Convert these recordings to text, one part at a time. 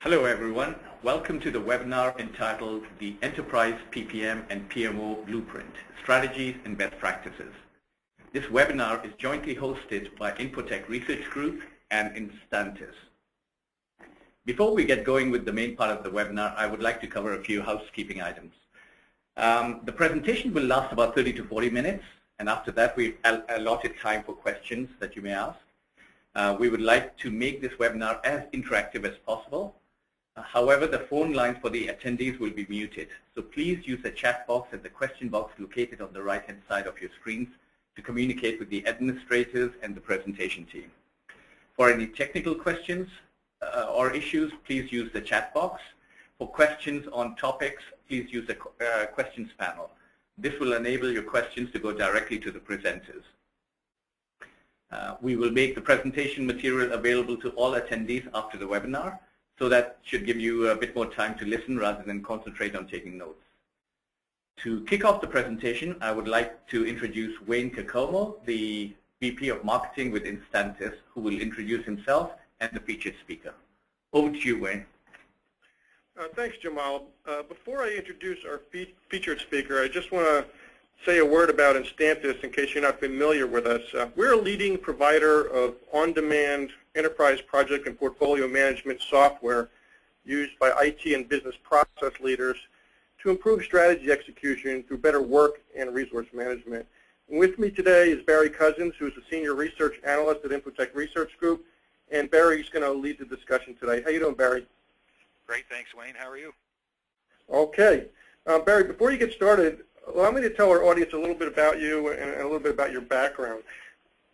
Hello everyone, welcome to the webinar entitled The Enterprise PPM and PMO Blueprint, Strategies and Best Practices. This webinar is jointly hosted by Infotech Research Group and Instantis. Before we get going with the main part of the webinar, I would like to cover a few housekeeping items. The presentation will last about 30 to 40 minutes, and after that we've allotted time for questions that you may ask. We would like to make this webinar as interactive as possible. However, the phone lines for the attendees will be muted, so please use the chat box and the question box located on the right-hand side of your screens to communicate with the administrators and the presentation team. For any technical questions or issues, please use the chat box. For questions on topics, please use the questions panel. This will enable your questions to go directly to the presenters. We will make the presentation material available to all attendees after the webinar, so that should give you a bit more time to listen rather than concentrate on taking notes. To kick off the presentation, I would like to introduce Wayne Kakomo, the VP of Marketing with Instantis, who will introduce himself and the featured speaker. Over to you, Wayne. Thanks, Jamal. Before I introduce our featured speaker, I just want to say a word about Instantis in case you're not familiar with us. We're a leading provider of on-demand enterprise project and portfolio management software used by IT and business process leaders to improve strategy execution through better work and resource management. And with me today is Barry Cousins, who is a senior research analyst at Infotech Research Group, and Barry's going to lead the discussion today. How you doing, Barry? Great, thanks, Wayne. How are you? Okay. Barry, before you get started, allow me to tell our audience a little bit about you and a little bit about your background.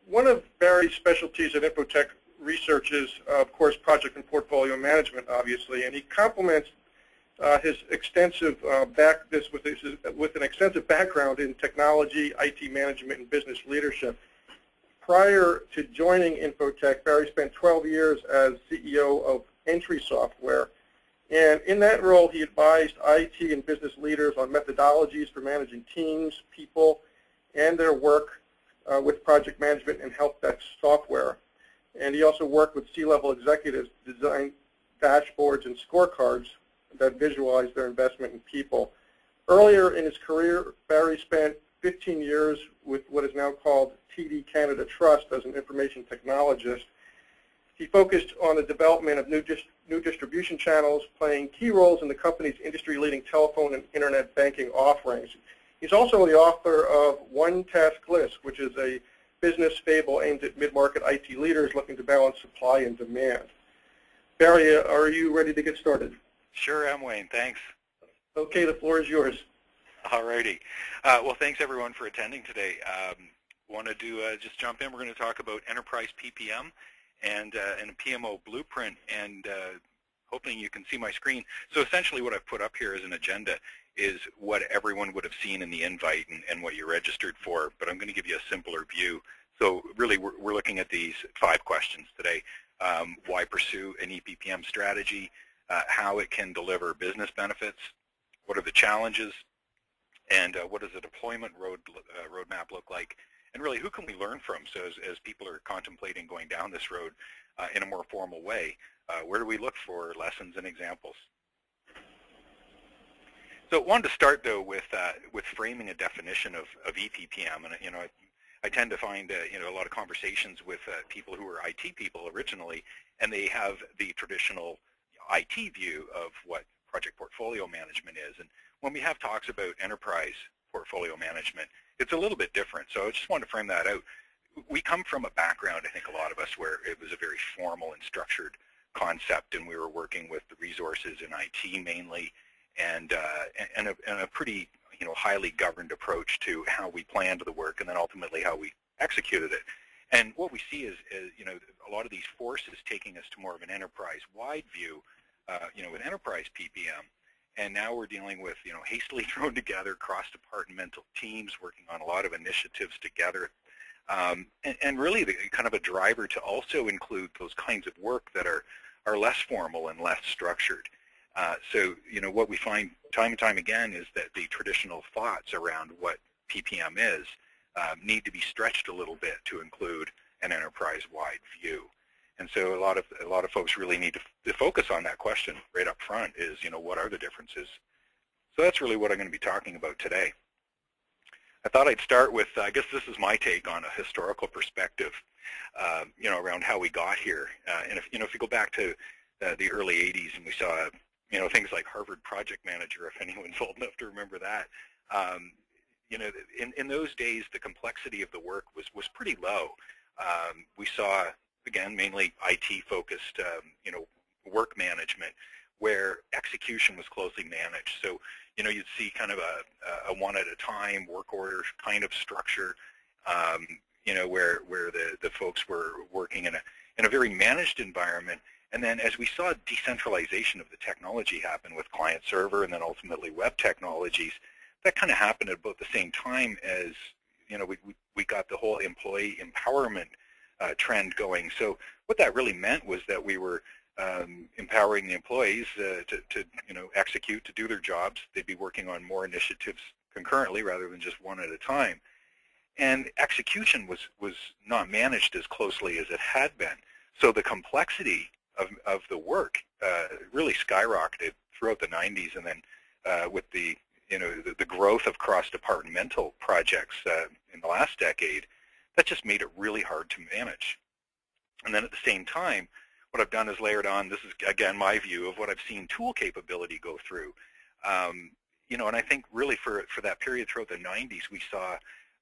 One of Barry's specialties at Infotech Research is, of course, project and portfolio management, obviously, and he complements his extensive with an extensive background in technology, IT management, and business leadership. Prior to joining Infotech, Barry spent 12 years as CEO of Entry Software. And in that role, he advised IT and business leaders on methodologies for managing teams, people, and their work with project management and help desk software. And he also worked with C-level executives to design dashboards and scorecards that visualize their investment in people. Earlier in his career, Barry spent 15 years with what is now called TD Canada Trust as an information technologist. He focused on the development of new distribution channels, playing key roles in the company's industry-leading telephone and internet banking offerings. He's also the author of One Task List, which is a business fable aimed at mid-market IT leaders looking to balance supply and demand. Barry, are you ready to get started? Sure am, Wayne. Thanks. Okay, the floor is yours. All righty. Well, thanks, everyone, for attending today. Wanted to just jump in. We're going to talk about Enterprise PPM and a PMO blueprint, and hoping you can see my screen. So essentially what I've put up here as an agenda is what everyone would have seen in the invite and what you registered for, but I'm going to give you a simpler view. So really we're looking at these 5 questions today. Why pursue an EPPM strategy? How it can deliver business benefits? What are the challenges? And what does the deployment roadmap look like? And really, who can we learn from? So as people are contemplating going down this road in a more formal way, where do we look for lessons and examples? So I wanted to start, though, with framing a definition of EPPM. And, I tend to find, a lot of conversations with people who are IT people originally, and they have the traditional IT view of what project portfolio management is. And when we have talks about enterprise portfolio management, it's a little bit different. So I just wanted to frame that out. We come from a background, I think a lot of us, where it was a very formal and structured concept, and we were working with the resources in IT mainly, and a pretty highly governed approach to how we planned the work and then ultimately how we executed it. And what we see is a lot of these forces taking us to more of an enterprise-wide view, with enterprise PPM. And now we're dealing with, hastily thrown together cross-departmental teams working on a lot of initiatives together. And really the kind of a driver to also include those kinds of work that are less formal and less structured. So, what we find time and time again is that the traditional thoughts around what PPM is need to be stretched a little bit to include an enterprise-wide view. And so a lot of folks really need to focus on that question right up front is, what are the differences? So that's really what I'm going to be talking about today. I thought I'd start with, I guess this is my take on a historical perspective, around how we got here. And if you go back to the early 80s and we saw, things like Harvard Project Manager, if anyone's old enough to remember that, in those days, the complexity of the work was pretty low. We saw, again, mainly IT-focused, work management, where execution was closely managed. So, you'd see kind of a one-at-a-time work order kind of structure, where the folks were working in a very managed environment. And then as we saw decentralization of the technology happen with client-server and then ultimately web technologies, that kind of happened at about the same time as, we got the whole employee empowerment trend going. So what that really meant was that we were empowering the employees to execute, to do their jobs. They'd be working on more initiatives concurrently rather than just one at a time. And execution was not managed as closely as it had been. So the complexity of the work really skyrocketed throughout the 90s, and then with the growth of cross-departmental projects in the last decade, that just made it really hard to manage. And then at the same time, what I've done is layered on, this is again my view of what I've seen tool capability go through. And I think really for that period throughout the 90s, we saw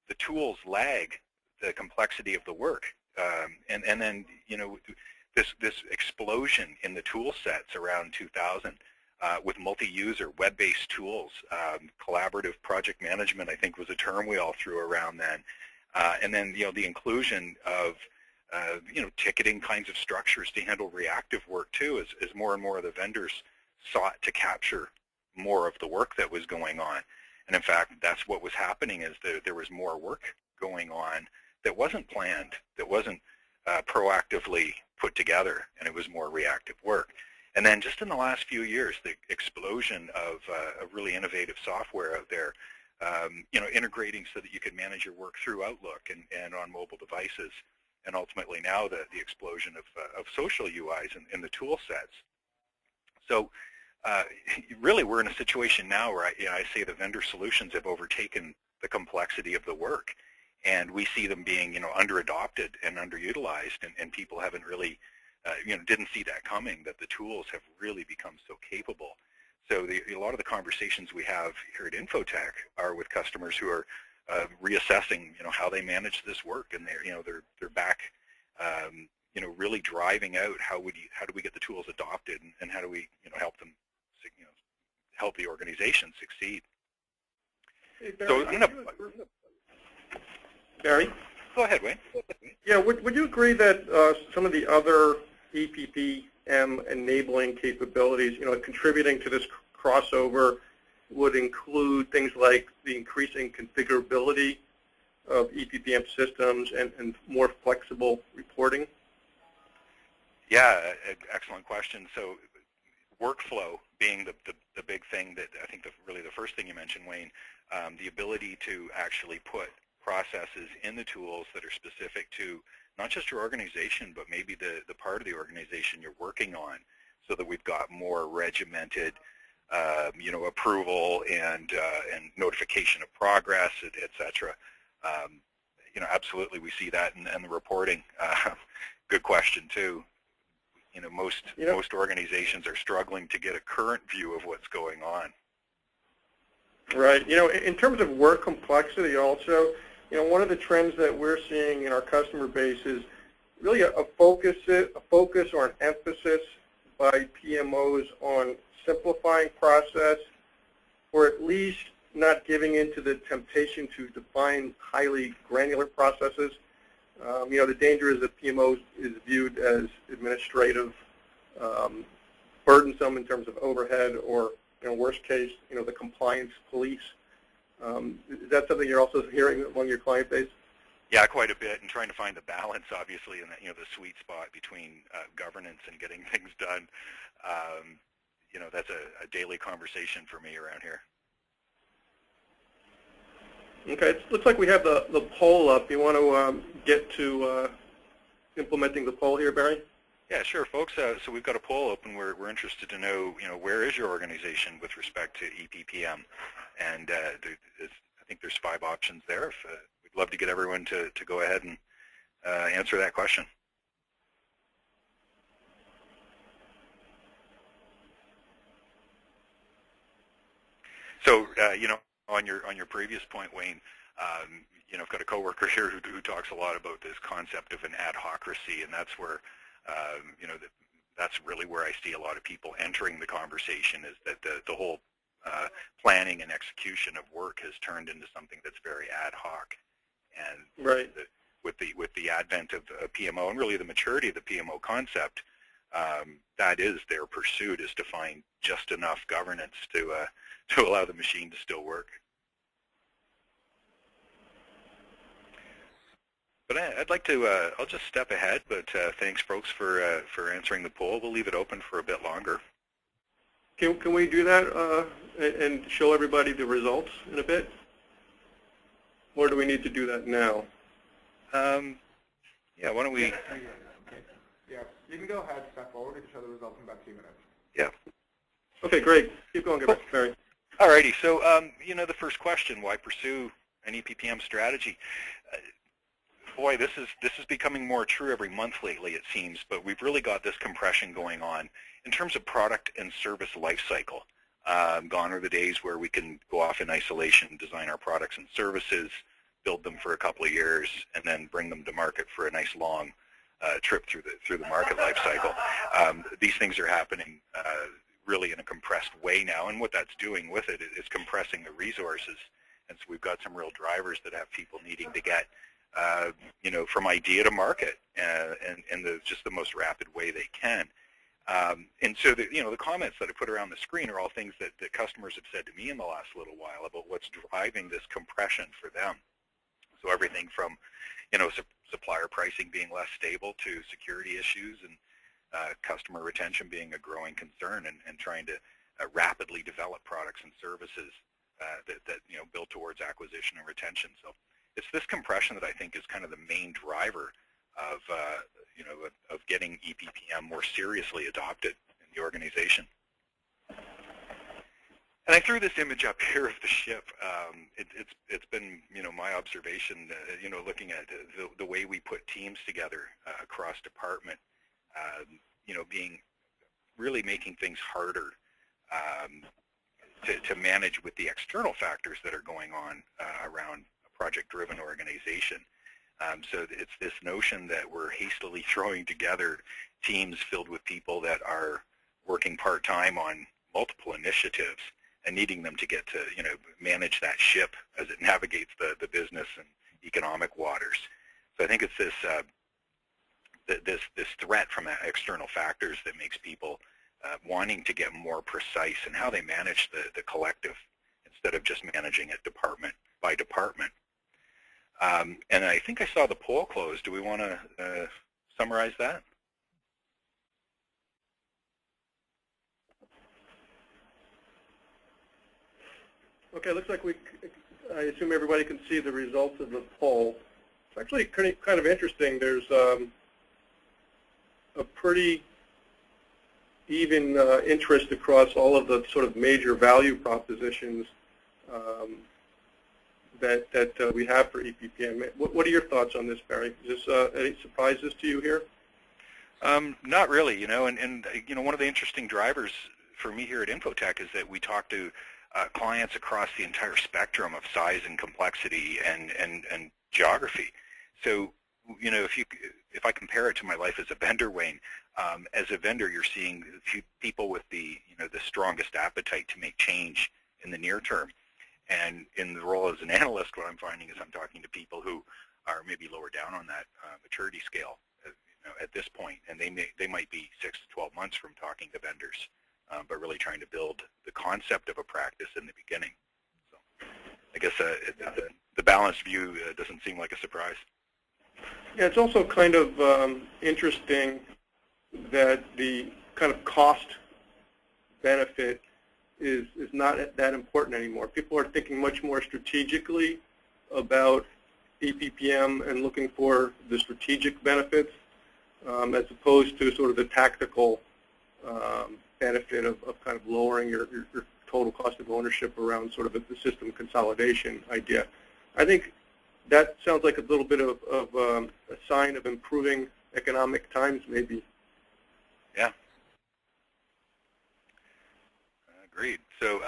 the tools lag the complexity of the work. And then, this explosion in the tool sets around 2000 with multi-user web-based tools, collaborative project management, I think was a term we all threw around then. And then, the inclusion of ticketing kinds of structures to handle reactive work too, as more and more of the vendors sought to capture more of the work that was going on. And in fact, that's what was happening, is that there was more work going on that wasn't planned, that wasn't proactively put together, and it was more reactive work. And then just in the last few years, the explosion of really innovative software out there, integrating so that you could manage your work through Outlook and on mobile devices, and ultimately now the explosion of social UIs in the tool sets. So really we're in a situation now where I say the vendor solutions have overtaken the complexity of the work, and we see them being under-adopted and underutilized, and people haven't really didn't see that coming, that the tools have really become so capable. So a lot of the conversations we have here at Infotech are with customers who are reassessing, how they manage this work, and they're back, really driving out how do we get the tools adopted, and how do we, help them, help the organization succeed. Hey, Barry, Barry? Go ahead, Wayne. Yeah, would you agree that some of the other EPPM enabling capabilities, contributing to this crossover would include things like the increasing configurability of EPPM systems and more flexible reporting? Yeah, excellent question. So workflow being the big thing that I think really the first thing you mentioned, Wayne, the ability to actually put processes in the tools that are specific to not just your organization, but maybe the part of the organization you're working on, so that we've got more regimented approval and notification of progress, et cetera. Absolutely we see that in the reporting. Good question too. Most organizations are struggling to get a current view of what's going on. Right. In terms of work complexity also, one of the trends that we're seeing in our customer base is really a focus or an emphasis by PMOs on simplifying process, or at least not giving into the temptation to define highly granular processes. The danger is that PMO is viewed as administrative, burdensome in terms of overhead, or worst case, the compliance police. Is that something you're also hearing among your client base? Yeah, quite a bit, and trying to find the balance, obviously, in that, the sweet spot between governance and getting things done. That's a daily conversation for me around here. Okay, it looks like we have the poll up. You want to get to implementing the poll here, Barry? Yeah, sure, folks. So we've got a poll open. We're interested to know, where is your organization with respect to EPPM? And I think there's 5 options there. We'd love to get everyone to go ahead and answer that question. So, on your previous point, Wayne, I've got a coworker here who talks a lot about this concept of an adhocracy, and that's where, that's really where I see a lot of people entering the conversation, is that the whole planning and execution of work has turned into something that's very ad hoc. And right. With the advent of PMO and really the maturity of the PMO concept, that is their pursuit, is to find just enough governance to allow the machine to still work. But I'd like to, I'll just step ahead, but thanks folks for answering the poll. We'll leave it open for a bit longer. Can we do that and show everybody the results in a bit? Or do we need to do that now? Yeah, why don't we? Okay. Yeah, you can go ahead, step forward, and show the results in about 2 minutes. Yeah. Okay, great. Keep going, Barry. Alrighty, so the first question: why pursue an EPPM strategy? Boy, this is becoming more true every month lately, it seems. But we've really got this compression going on in terms of product and service life cycle. Gone are the days where we can go off in isolation, design our products and services, build them for a couple of years, and then bring them to market for a nice long trip through the market life cycle. These things are happening really in a compressed way now, and what that's doing with it is compressing the resources. And so we've got some real drivers that have people needing to get from idea to market in just the most rapid way they can. And so the comments that I put around the screen are all things that customers have said to me in the last little while about what's driving this compression for them. So everything from supplier pricing being less stable to security issues and customer retention being a growing concern, and trying to rapidly develop products and services that build towards acquisition and retention. So it's this compression that I think is kind of the main driver of of getting EPPM more seriously adopted in the organization. And I threw this image up here of the ship. It's been my observation, looking at the way we put teams together across department, being really making things harder to manage with the external factors that are going on around a project-driven organization. So it's this notion that we're hastily throwing together teams filled with people that are working part-time on multiple initiatives and needing them to get to manage that ship as it navigates the business and economic waters. So I think it's this threat from external factors that makes people wanting to get more precise in how they manage the collective instead of just managing it department by department. And I think I saw the poll close. Do we want to summarize that? Okay, looks like I assume everybody can see the results of the poll. It's actually kind of interesting. There's a pretty even interest across all of the sort of major value propositions that we have for EPPM. What are your thoughts on this, Barry? Is this any surprises to you here? Not really, and one of the interesting drivers for me here at Infotech is that we talk to clients across the entire spectrum of size and complexity and geography. So, if I compare it to my life as a vendor, Wayne, as a vendor, you're seeing people with the strongest appetite to make change in the near term. And in the role as an analyst, what I'm finding is I'm talking to people who are maybe lower down on that maturity scale, at this point, and they might be 6 to 12 months from talking to vendors, but really trying to build the concept of a practice in the beginning. So I guess the balanced view doesn't seem like a surprise. Yeah, it's also kind of interesting that the kind of cost benefit is not that important anymore. People are thinking much more strategically about EPPM and looking for the strategic benefits. as opposed to sort of the tactical benefit of kind of lowering your total cost of ownership around sort of the system consolidation idea. I think that sounds like a little bit of a sign of improving economic times, maybe. Yeah. Agreed. So,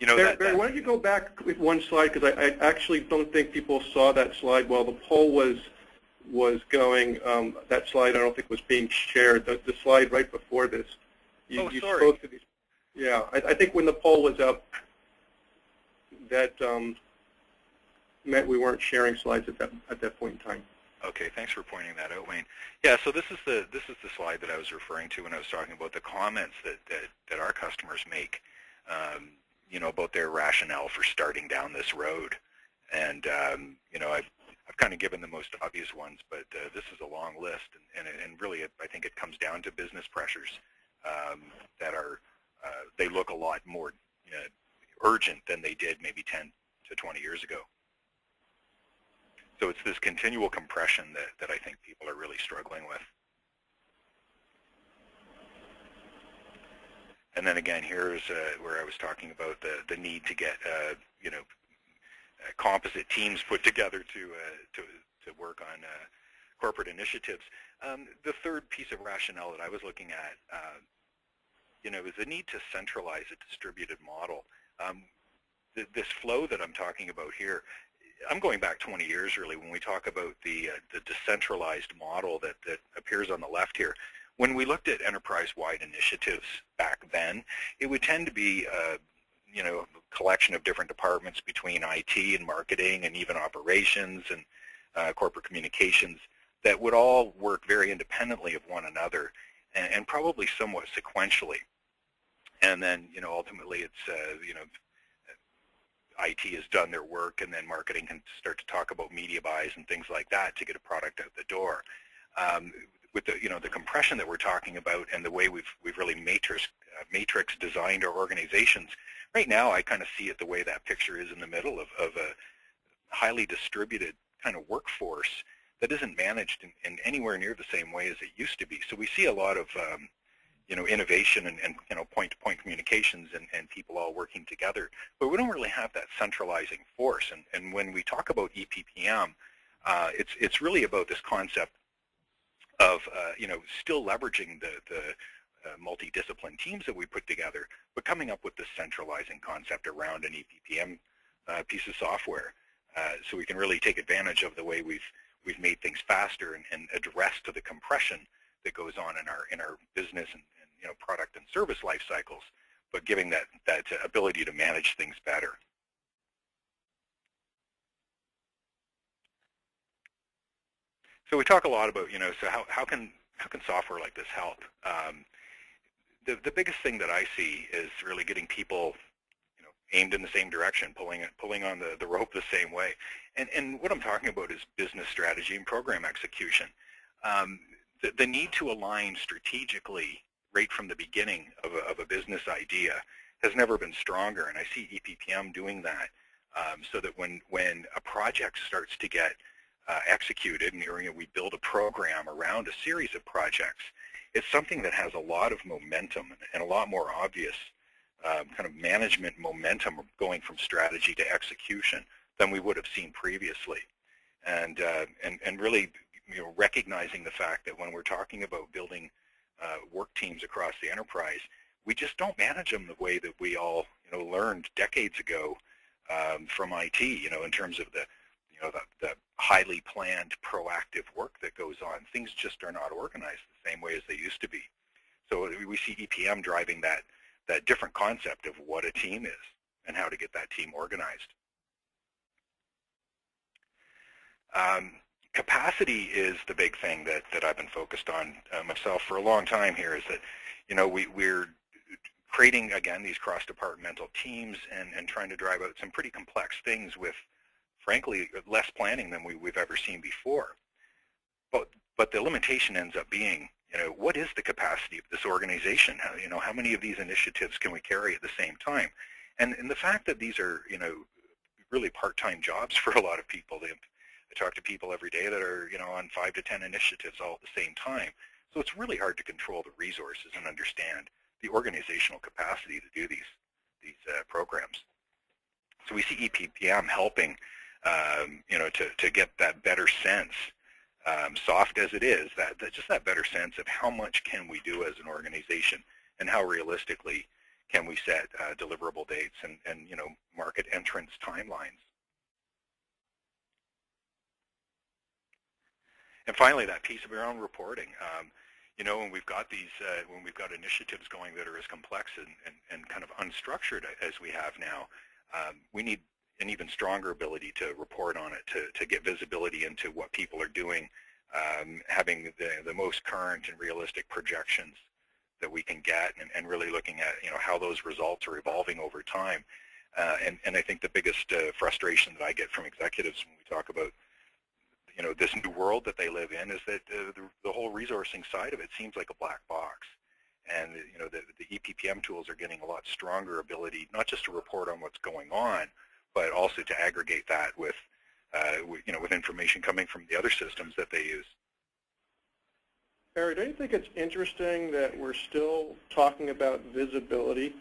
you know, Barry, why don't you go back with one slide, because I actually don't think people saw that slide while the poll was going. That slide I don't think was being shared. The slide right before this. You sorry. Spoke to these. Yeah, I think when the poll was up, that meant we weren't sharing slides at that point in time. Okay, thanks for pointing that out, Wayne. Yeah, so this is the slide that I was referring to when I was talking about the comments that our customers make, you know, about their rationale for starting down this road. And you know, I've kind of given the most obvious ones, but this is a long list, and really, I think it comes down to business pressures that are they look a lot more urgent than they did maybe 10 to 20 years ago. So it's this continual compression that I think people are really struggling with. And then again, here's where I was talking about the need to get you know, composite teams put together to work on corporate initiatives. The third piece of rationale that I was looking at, you know, is the need to centralize a distributed model. This flow that I'm talking about here, I'm going back 20 years really when we talk about the decentralized model that appears on the left here. When we looked at enterprise-wide initiatives back then, it would tend to be you know, a collection of different departments between IT and marketing and even operations and corporate communications that would all work very independently of one another and probably somewhat sequentially. And then, you know, ultimately it's, you know, IT has done their work, and then marketing can start to talk about media buys and things like that to get a product out the door. With the, you know, the compression that we're talking about and the way we've really matrix designed our organizations, right now I kind of see it the way that picture is in the middle of a highly distributed kind of workforce that isn't managed in anywhere near the same way as it used to be. So we see a lot of you know, innovation and you know, point-to-point communications and people all working together, but we don't really have that centralizing force. And when we talk about EPPM, it's really about this concept of you know, still leveraging the multidiscipline teams that we put together, but coming up with this centralizing concept around an EPPM piece of software, so we can really take advantage of the way we've made things faster and address to the compression that goes on in our business and you know, product and service life cycles, but giving that ability to manage things better. So we talk a lot about, you know, so how can software like this help? The biggest thing that I see is really getting people, you know, aimed in the same direction, pulling on the rope the same way. And what I'm talking about is business strategy and program execution. The need to align strategically right from the beginning of a business idea has never been stronger, and I see EPPM doing that, so that when a project starts to get executed, and you know, we build a program around a series of projects, it's something that has a lot of momentum and a lot more obvious kind of management momentum going from strategy to execution than we would have seen previously, and really, you know, recognizing the fact that when we're talking about building work teams across the enterprise, we just don't manage them the way that we all, you know, learned decades ago from IT, you know, in terms of the highly planned, proactive work that goes on. Things just are not organized the same way as they used to be. So we see EPM driving that different concept of what a team is and how to get that team organized. Capacity is the big thing that I've been focused on myself for a long time here, is that, you know, we're creating, again, these cross-departmental teams and trying to drive out some pretty complex things with, frankly, less planning than we've ever seen before. But the limitation ends up being, you know, what is the capacity of this organization? How many of these initiatives can we carry at the same time? And the fact that these are, you know, really part-time jobs for a lot of people, a talk to people every day that are, on 5 to 10 initiatives all at the same time. So it's really hard to control the resources and understand the organizational capacity to do these programs. So we see EPPM helping, to get that better sense, soft as it is, just that better sense of how much can we do as an organization and how realistically can we set deliverable dates and market entrance timelines. And finally, that piece of our own reporting. When we've got initiatives going that are as complex and kind of unstructured as we have now, we need an even stronger ability to report on it, to get visibility into what people are doing, having the most current and realistic projections that we can get, and really looking at how those results are evolving over time. And I think the biggest frustration that I get from executives when we talk about this new world that they live in is that the whole resourcing side of it seems like a black box. And the EPPM tools are getting a lot stronger ability, not just to report on what's going on, but also to aggregate that with information coming from the other systems that they use. Barry, don't you think it's interesting that we're still talking about visibility?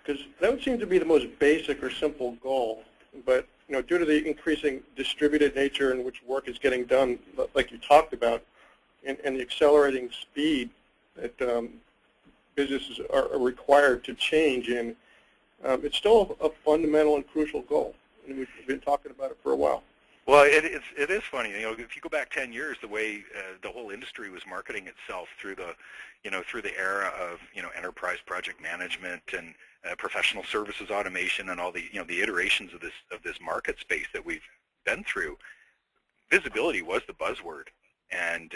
Because that would seem to be the most basic or simple goal, but due to the increasing distributed nature in which work is getting done, like you talked about, and the accelerating speed that businesses are required to change in, it's still a fundamental and crucial goal, and we've been talking about it for a while. Well, it is funny. If you go back 10 years, the way the whole industry was marketing itself through the era of enterprise project management and professional services automation and all the the iterations of this market space that we've been through, visibility was the buzzword, and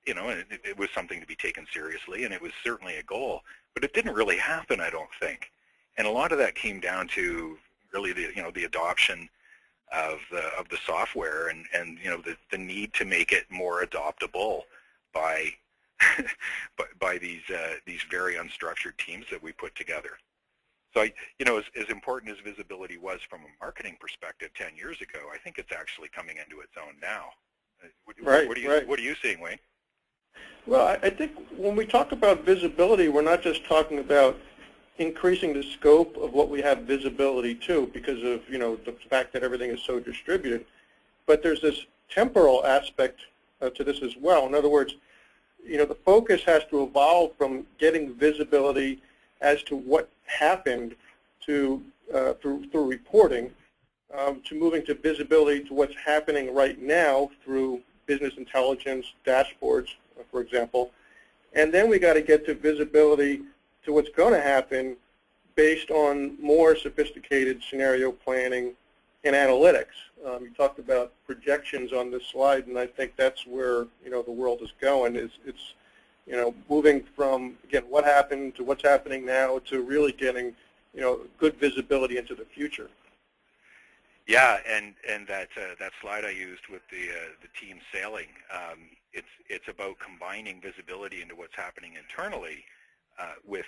it was something to be taken seriously, and it was certainly a goal, but it didn't really happen, I don't think. And a lot of that came down to really the adoption of the software and the need to make it more adoptable by by these very unstructured teams that we put together. So as important as visibility was from a marketing perspective 10 years ago, I think it's actually coming into its own now. What are you seeing, Wayne? Well, I think when we talk about visibility, we're not just talking about increasing the scope of what we have visibility to because of the fact that everything is so distributed, but there's this temporal aspect to this as well. In other words, the focus has to evolve from getting visibility as to what happened to through reporting to moving to visibility to what's happening right now through business intelligence dashboards, for example, and then we got to get to visibility to what's going to happen based on more sophisticated scenario planning and analytics. You talked about projections on this slide, and I think that's where the world is going. It's moving from again what happened to what's happening now to really getting good visibility into the future. Yeah, and that slide I used with the team sailing, it's about combining visibility into what's happening internally with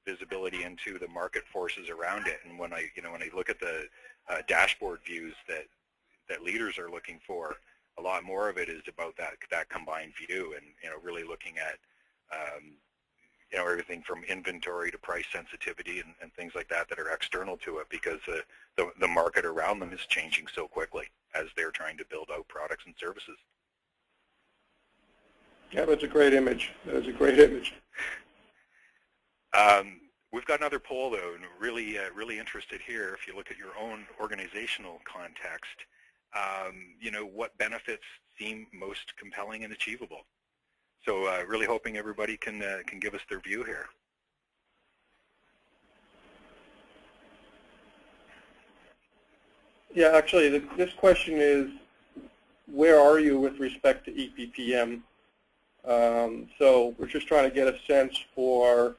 visibility into the market forces around it. And when I look at the dashboard views that leaders are looking for, a lot more of it is about that combined view and really looking at everything from inventory to price sensitivity and things like that are external to it, because the market around them is changing so quickly as they're trying to build out products and services. Yeah, that's a great image. That is a great image. We've got another poll, though, and really interested here. If you look at your own organizational context, what benefits seem most compelling and achievable? So really hoping everybody can give us their view here. Yeah, actually, this question is, where are you with respect to EPPM? So we're just trying to get a sense for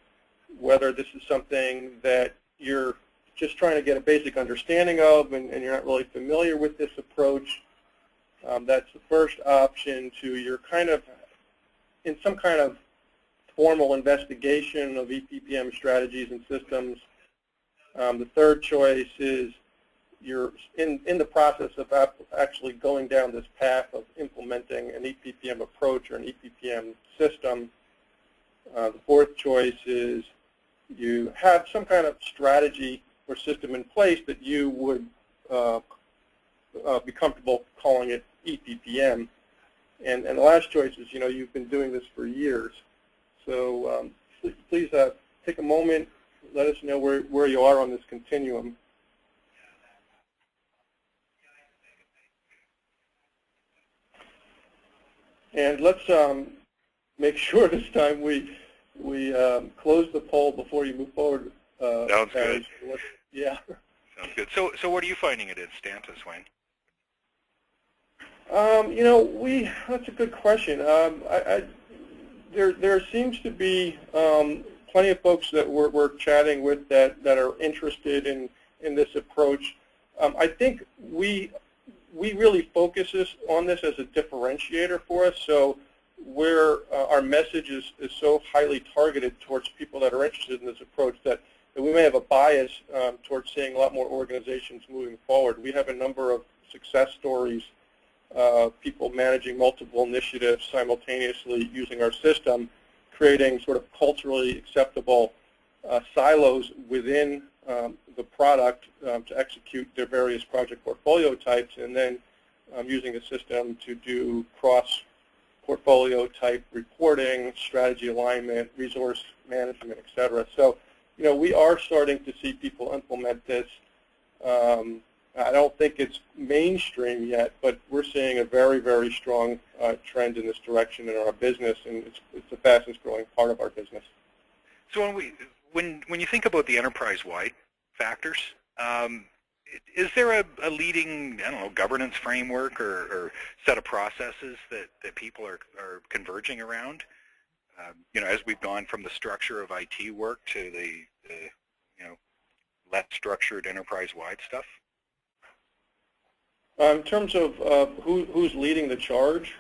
whether this is something that you're just trying to get a basic understanding of and you're not really familiar with this approach. That's the first option. To you're kind of in some kind of formal investigation of EPPM strategies and systems. The third choice is you're in the process of actually going down this path of implementing an EPPM approach or an EPPM system. The fourth choice is you have some kind of strategy or system in place that you would be comfortable calling it EPPM. And the last choice is, you've been doing this for years. So please take a moment, let us know where you are on this continuum. And let's make sure this time we close the poll before you move forward. Sounds good. Yeah. Sounds good. So what are you finding at Instantis, Wayne? That's a good question. There seems to be plenty of folks that we're chatting with that are interested in this approach. I think we really focus on this as a differentiator for us. So where our message is so highly targeted towards people that are interested in this approach that we may have a bias towards seeing a lot more organizations moving forward. We have a number of success stories, people managing multiple initiatives simultaneously using our system, creating sort of culturally acceptable silos within the product to execute their various project portfolio types, and then using a system to do cross-portfolio type reporting, strategy alignment, resource management, et cetera. So, we are starting to see people implement this. I don't think it's mainstream yet, but we're seeing a very, very strong trend in this direction in our business, and it's the fastest growing part of our business. So when you think about the enterprise-wide factors, is there a leading, governance framework or set of processes that people are converging around? As we've gone from the structure of IT work to the less structured enterprise-wide stuff? In terms of who's leading the charge?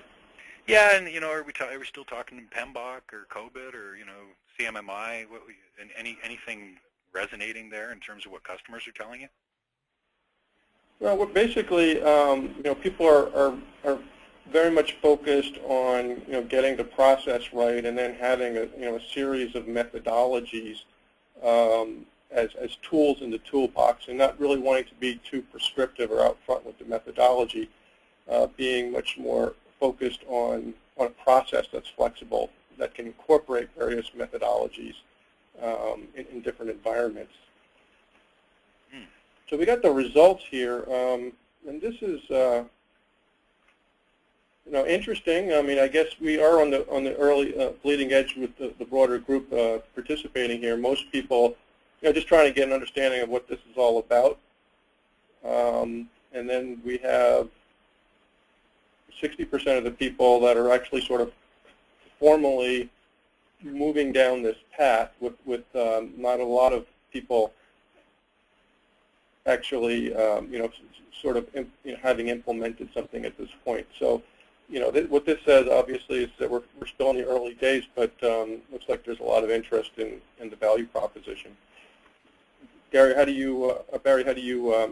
Yeah, and are we still talking PMBOK or COBIT or CMMI? Anything resonating there in terms of what customers are telling you? Well, we're basically, people are very much focused on getting the process right, and then having a series of methodologies as tools in the toolbox, and not really wanting to be too prescriptive or out front with the methodology, being much more focused on a process that's flexible, that can incorporate various methodologies in different environments. So we got the results here, and this is interesting. I mean, I guess we are on the early bleeding edge with the broader group participating here. Most people, just trying to get an understanding of what this is all about. And then we have 60% of the people that are actually sort of formally moving down this path with not a lot of people actually, sort of having implemented something at this point. So, what this says obviously is that we're still in the early days, but looks like there's a lot of interest in the value proposition. Barry, how do you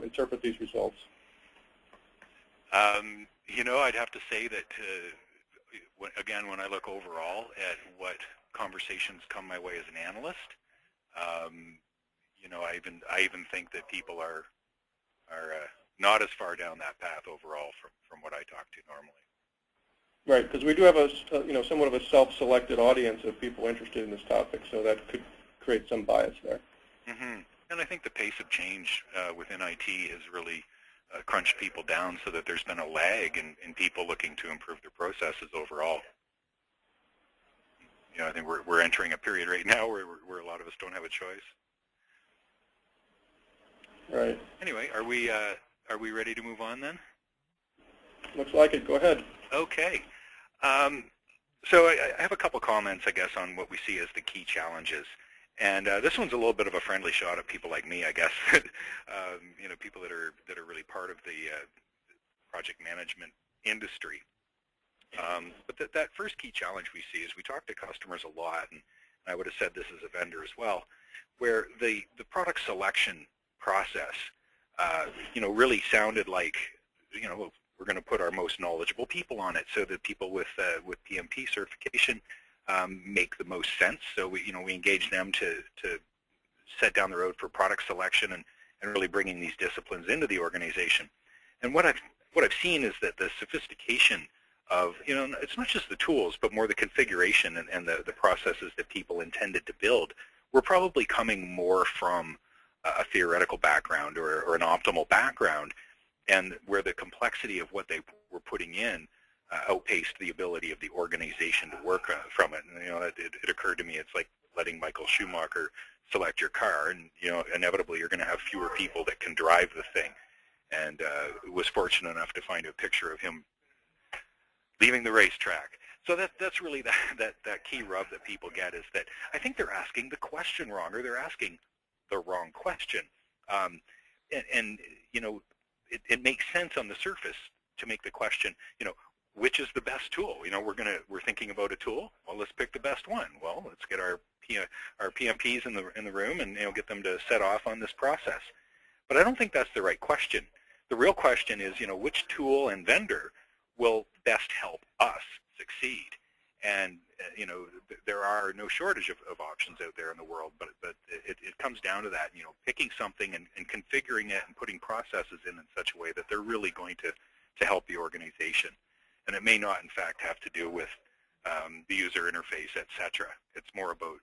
interpret these results? I'd have to say that, again, when I look overall at what conversations come my way as an analyst, I even think that people are not as far down that path overall from what I talk to normally. Right, because we do have a somewhat of a self-selected audience of people interested in this topic, so that could create some bias there. Mm-hmm. And I think the pace of change within IT has really crunched people down, so that there's been a lag in people looking to improve their processes overall. I think we're entering a period right now where a lot of us don't have a choice. Right. Anyway, are we ready to move on then? Looks like it. Go ahead. Okay. So I have a couple comments, I guess, on what we see as the key challenges. And this one's a little bit of a friendly shot at people like me, I guess. People that are really part of the project management industry. But that first key challenge we see is we talk to customers a lot, and I would have said this as a vendor as well, where the product selection process really sounded like, we're going to put our most knowledgeable people on it, so that people with PMP certification make the most sense. So we engage them to set down the road for product selection and really bringing these disciplines into the organization. And what I've seen is that the sophistication of, it's not just the tools, but more the configuration and the processes that people intended to build were probably coming more from a theoretical background or an optimal background, and where the complexity of what they were putting in outpaced the ability of the organization to work from it. And it occurred to me, it's like letting Michael Schumacher select your car, and inevitably you're going to have fewer people that can drive the thing. And was fortunate enough to find a picture of him leaving the racetrack. So that's really that key rub that people get, is that I think they're asking the question wrong, or they're asking the wrong question. It makes sense on the surface to make the question, which is the best tool? We're thinking about a tool. Well, let's pick the best one. Well, let's get our PMPs in the room and get them to set off on this process. But I don't think that's the right question. The real question is, which tool and vendor will best help us succeed? And there are no shortage of options out there in the world, but it comes down to that, picking something and configuring it and putting processes in such a way that they're really going to help the organization. And it may not, in fact, have to do with the user interface, etc. It's more about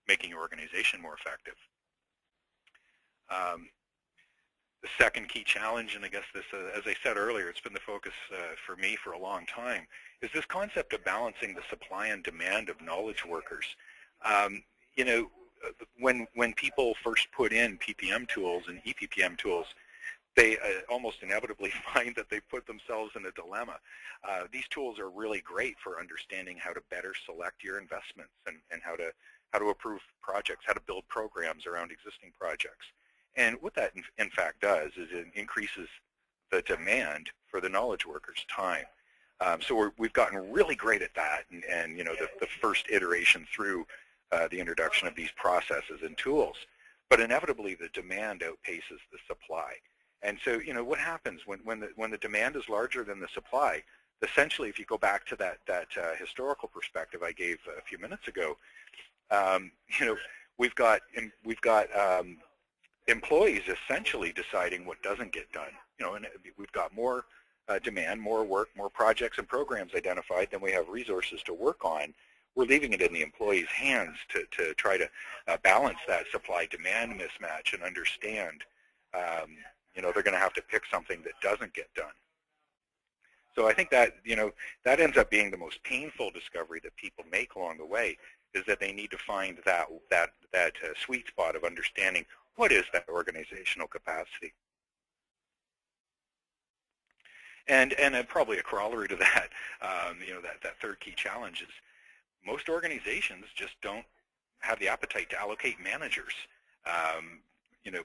making your organization more effective. The second key challenge, and I guess this, as I said earlier, it's been the focus for me for a long time, is this concept of balancing the supply and demand of knowledge workers. When people first put in PPM tools and EPPM tools, they almost inevitably find that they put themselves in a dilemma. These tools are really great for understanding how to better select your investments and how to approve projects, how to build programs around existing projects. And what that, in fact, does is it increases the demand for the knowledge workers' time. So we've gotten really great at that, and the first iteration through the introduction of these processes and tools. But inevitably, the demand outpaces the supply. And so, what happens when the demand is larger than the supply? Essentially, if you go back to that historical perspective I gave a few minutes ago, we've got employees essentially deciding what doesn't get done. And we've got more demand, more work, more projects and programs identified than we have resources to work on. We're leaving it in the employees' hands to try to balance that supply-demand mismatch and understand, they're going to have to pick something that doesn't get done. So I think that, that ends up being the most painful discovery that people make along the way, is that they need to find that sweet spot of understanding what is that organizational capacity. And probably a corollary to that, that third key challenge is most organizations just don't have the appetite to allocate managers.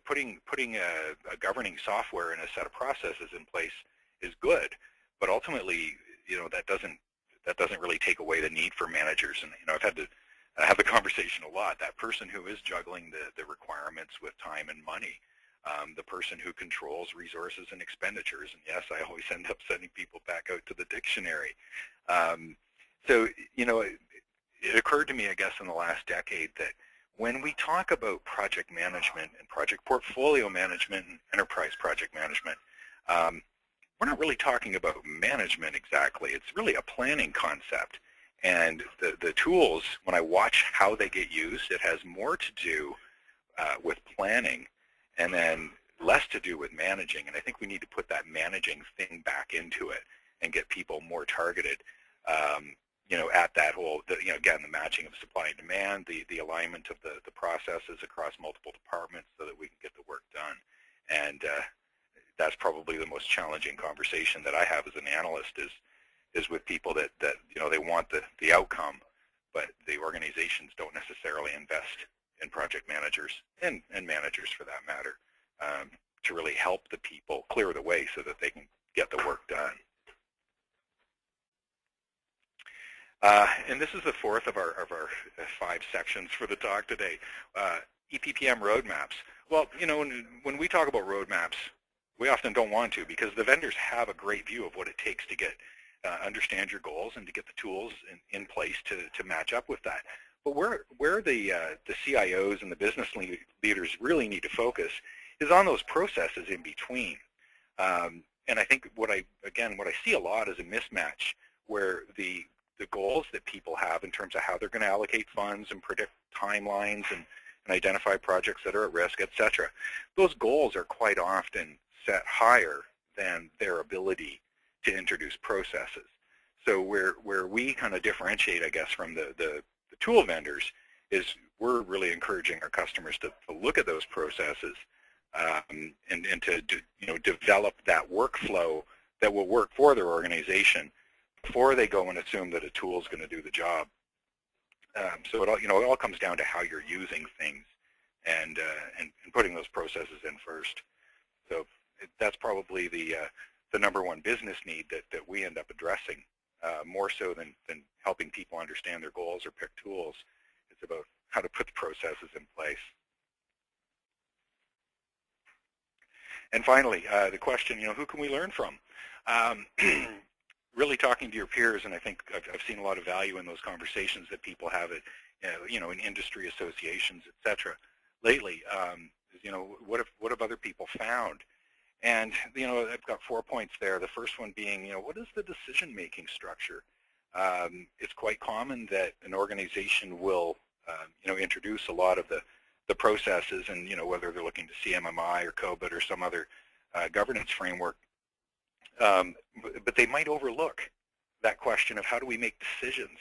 Putting a governing software and a set of processes in place is good, but ultimately, that doesn't really take away the need for managers. And I've had to have the conversation a lot. That person who is juggling the requirements with time and money, the person who controls resources and expenditures, and yes, I always end up sending people back out to the dictionary. So it occurred to me, I guess, in the last decade that when we talk about project management and project portfolio management and enterprise project management, we're not really talking about management exactly. It's really a planning concept. And the tools, when I watch how they get used, it has more to do with planning and then less to do with managing. And I think we need to put that managing thing back into it and get people more targeted, at that whole, again, the matching of supply and demand, the alignment of the processes across multiple departments so that we can get the work done. And that's probably the most challenging conversation that I have as an analyst is with people that they want the outcome, but the organizations don't necessarily invest in project managers and managers for that matter to really help the people clear the way so that they can get the work done. And this is the fourth of our 5 sections for the talk today. EPPM roadmaps. Well, when we talk about roadmaps, We often don't want to, because the vendors have a great view of what it takes to get understand your goals and to get the tools in place to match up with that. But where the CIOs and the business leaders really need to focus is on those processes in between. And I think what I see a lot is a mismatch where the goals that people have in terms of how they're going to allocate funds and predict timelines and identify projects that are at risk, et cetera. Those goals are quite often set higher than their ability to introduce processes. So where we kind of differentiate, I guess, from the tool vendors is we're really encouraging our customers to look at those processes and to develop that workflow that will work for their organization before they go and assume that a tool is going to do the job. So it all comes down to how you're using things and putting those processes in first. So that's probably the number one business need that we end up addressing, more so than helping people understand their goals or pick tools. It's about how to put the processes in place. And finally, the question, who can we learn from? Really talking to your peers, and I think I've seen a lot of value in those conversations that people have at, in industry associations, et cetera. Lately, what have other people found? And I've got 4 points there. The first one being, what is the decision-making structure? It's quite common that an organization will, introduce a lot of the processes, and whether they're looking to CMMI or COBIT or some other governance framework. But they might overlook that question of how do we make decisions.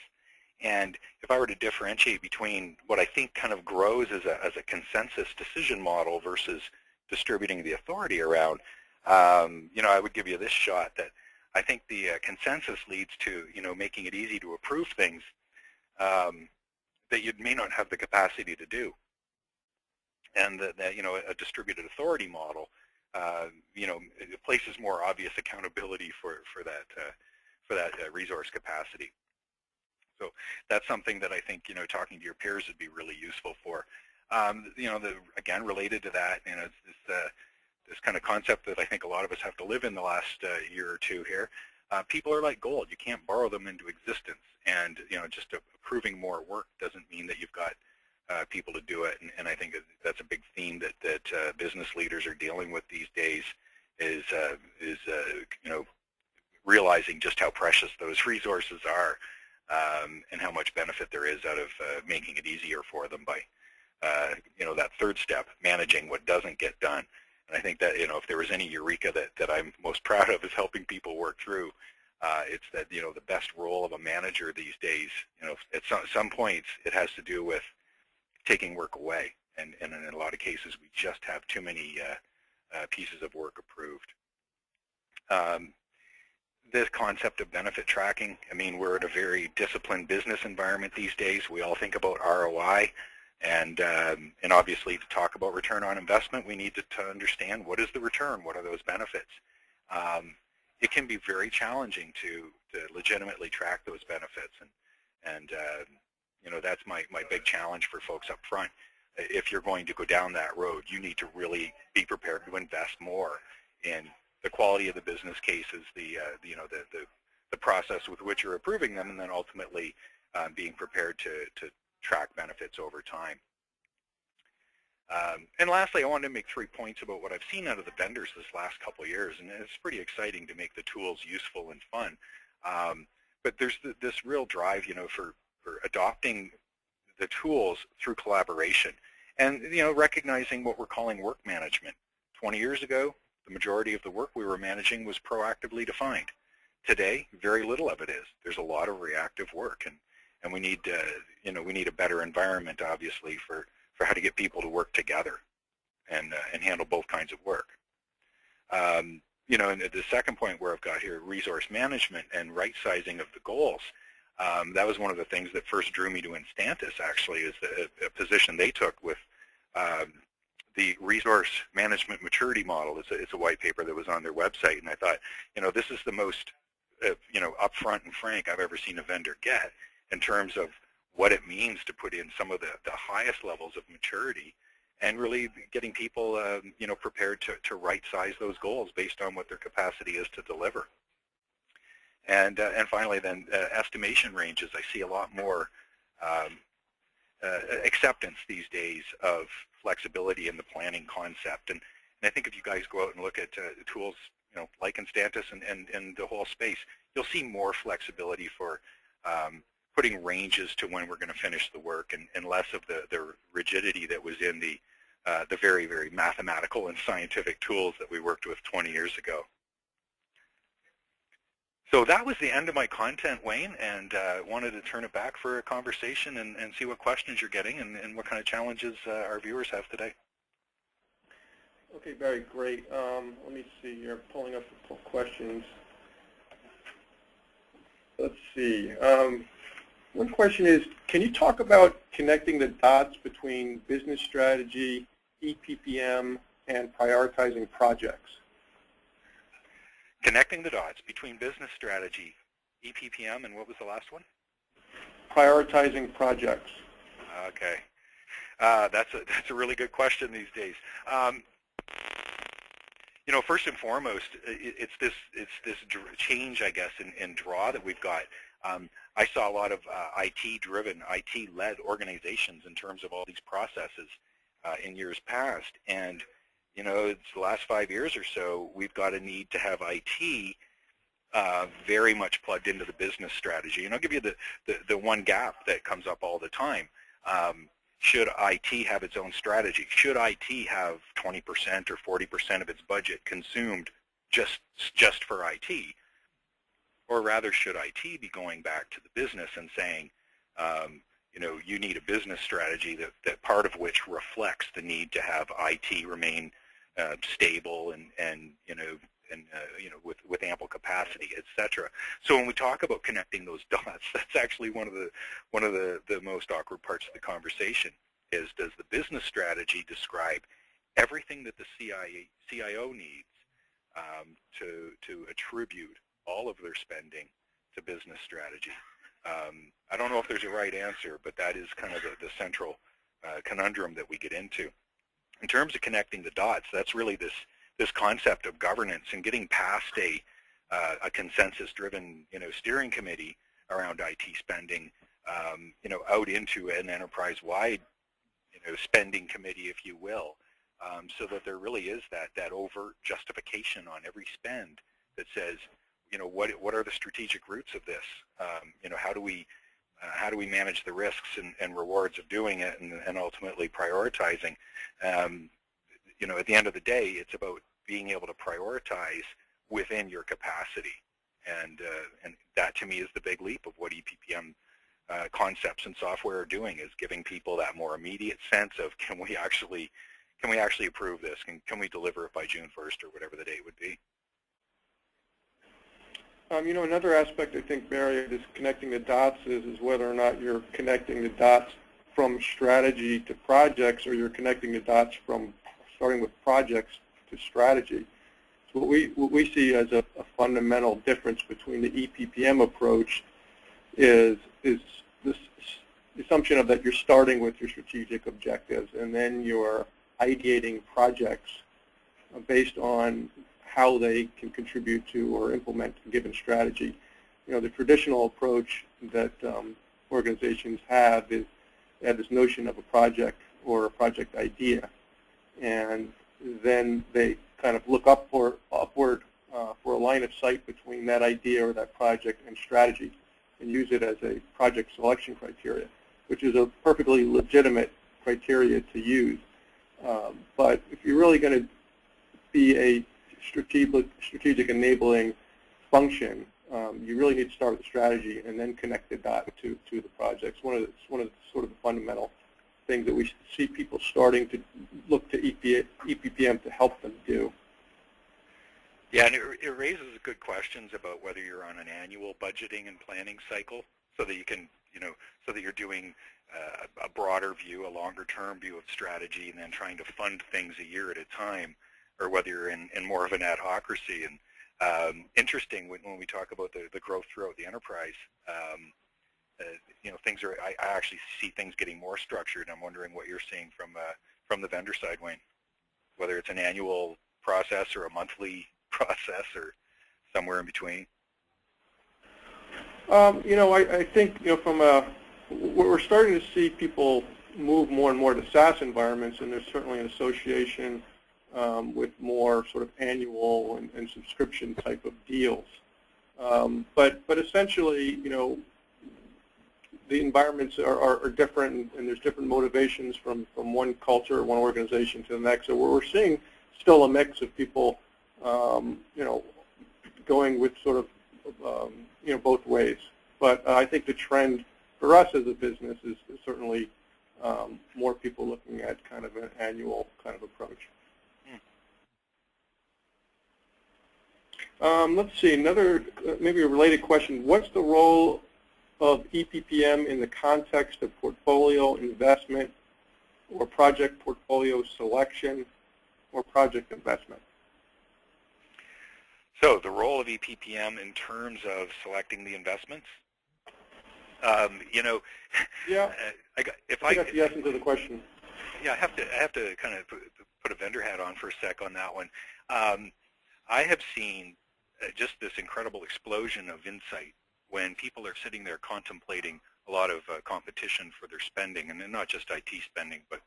And if I were to differentiate between what I think kind of grows as a consensus decision model versus distributing the authority around, I would give you this shot that I think the consensus leads to, making it easy to approve things that you may not have the capacity to do. And that a distributed authority model it places more obvious accountability for that resource capacity. So that's something that I think talking to your peers would be really useful for. Again, related to that, it's this kind of concept that I think a lot of us have to live in the last year or two here. People are like gold; you can't borrow them into existence, and just approving more work doesn't mean that you've got people to do it, and I think that's a big theme that business leaders are dealing with these days is realizing just how precious those resources are, and how much benefit there is out of making it easier for them by that third step, managing what doesn't get done. And I think that if there was any eureka that I'm most proud of is helping people work through, it's that the best role of a manager these days, at some points it has to do with taking work away, and in a lot of cases we just have too many pieces of work approved. This concept of benefit tracking, we're in a very disciplined business environment these days. We all think about ROI, and obviously to talk about return on investment, we need to understand what is the return, what are those benefits. It can be very challenging to legitimately track those benefits, and that's my big challenge for folks up front. If you're going to go down that road, you need to really be prepared to invest more in the quality of the business cases, the process with which you're approving them, and then ultimately being prepared to track benefits over time. And lastly, I wanted to make 3 points about what I've seen out of the vendors this last couple of years, and it's pretty exciting to make the tools useful and fun. But there's this real drive, for adopting the tools through collaboration, and recognizing what we're calling work management. 20 years ago, the majority of the work we were managing was proactively defined. Today, very little of it is. There's a lot of reactive work, and we need we need a better environment, obviously, for how to get people to work together and handle both kinds of work. And the second point where I've got here, resource management and right sizing of the goals. That was one of the things that first drew me to Instantis, actually, is a position they took with the resource management maturity model. It's a white paper that was on their website, and I thought, this is the most, upfront and frank I've ever seen a vendor get in terms of what it means to put in some of the highest levels of maturity and really getting people, prepared to right-size those goals based on what their capacity is to deliver. And finally, then estimation ranges. I see a lot more acceptance these days of flexibility in the planning concept. And I think if you guys go out and look at tools, like Instantis and the whole space, you'll see more flexibility for putting ranges to when we're going to finish the work, and less of the rigidity that was in the very, very mathematical and scientific tools that we worked with 20 years ago. So that was the end of my content, Wayne, and wanted to turn it back for a conversation and see what questions you're getting and what kind of challenges our viewers have today. Okay, Barry, great. Let me see here, pulling up the questions. Let's see. One question is, can you talk about connecting the dots between business strategy, EPPM, and prioritizing projects? Connecting the dots between business strategy, EPPM, and what was the last one? Prioritizing projects. Okay. That's a really good question these days. First and foremost, it's this change, I guess, in draw that we've got. I saw a lot of IT-driven, IT-led organizations in terms of all these processes in years past, and it's the last 5 years or so, we've got a need to have IT very much plugged into the business strategy. And I'll give you the one gap that comes up all the time. Should IT have its own strategy? Should IT have 20% or 40% of its budget consumed just for IT? Or rather, should IT be going back to the business and saying, you need a business strategy that part of which reflects the need to have IT remain stable and with ample capacity, etc. So when we talk about connecting those dots, that's actually one of the most awkward parts of the conversation. Is, does the business strategy describe everything that the CIO needs to attribute all of their spending to business strategy? I don't know if there's a right answer, but that is kind of the central conundrum that we get into. In terms of connecting the dots, that's really this concept of governance and getting past a consensus-driven steering committee around IT spending, out into an enterprise-wide spending committee, if you will, so that there really is that overt justification on every spend that says, what are the strategic roots of this? How do we manage the risks and rewards of doing it, and ultimately prioritizing? At the end of the day, it's about being able to prioritize within your capacity, and that to me is the big leap of what EPPM concepts and software are doing, is giving people that more immediate sense of, can we actually approve this? Can we deliver it by June 1st or whatever the date would be? Another aspect, I think, Barry, of this connecting the dots is whether or not you're connecting the dots from strategy to projects, or you're connecting the dots from starting with projects to strategy. So what we see as a fundamental difference between the EPPM approach is this assumption of that you're starting with your strategic objectives, and then you're ideating projects based on how they can contribute to or implement a given strategy. The traditional approach that organizations have is they have this notion of a project or a project idea, and then they kind of look upward for a line of sight between that idea or that project and strategy, and use it as a project selection criteria, which is a perfectly legitimate criteria to use. But if you're really going to be a strategic enabling function, you really need to start with strategy and then connect the dot to the projects. One of the sort of the fundamental things that we see people starting to look to EPPM to help them do. Yeah, and it raises good questions about whether you're on an annual budgeting and planning cycle, so that you can, so that you're doing a broader view, a longer-term view of strategy, and then trying to fund things a year at a time, or whether you're in more of an adhocracy. And interesting when we talk about the growth throughout the enterprise, things are. I actually see things getting more structured. I'm wondering what you're seeing from the vendor side, Wayne, whether it's an annual process or a monthly process or somewhere in between? I think, we're starting to see people move more and more to SaaS environments, and there's certainly an association with more sort of annual and subscription type of deals. But essentially, the environments are different, and there's different motivations from one culture, one organization to the next. So we're seeing still a mix of people, going with sort of, both ways. But I think the trend for us as a business is certainly more people looking at kind of an annual kind of approach. Let's see, another, maybe a related question. What's the role of EPPM in the context of portfolio investment or project portfolio selection or project investment? So the role of EPPM in terms of selecting the investments? Yeah. If I got the essence of the question. Yeah, I have to kind of put a vendor hat on for a sec on that one. I have seen just this incredible explosion of insight when people are sitting there contemplating a lot of competition for their spending, and not just IT spending, but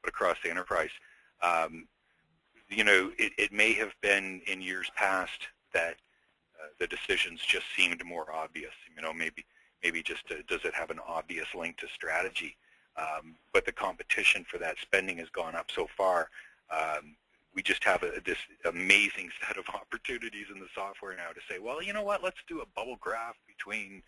across the enterprise. It may have been in years past that the decisions just seemed more obvious. Maybe just does it have an obvious link to strategy? But the competition for that spending has gone up so far. We just have this amazing set of opportunities in the software now to say, well, you know what, let's do a bubble graph between,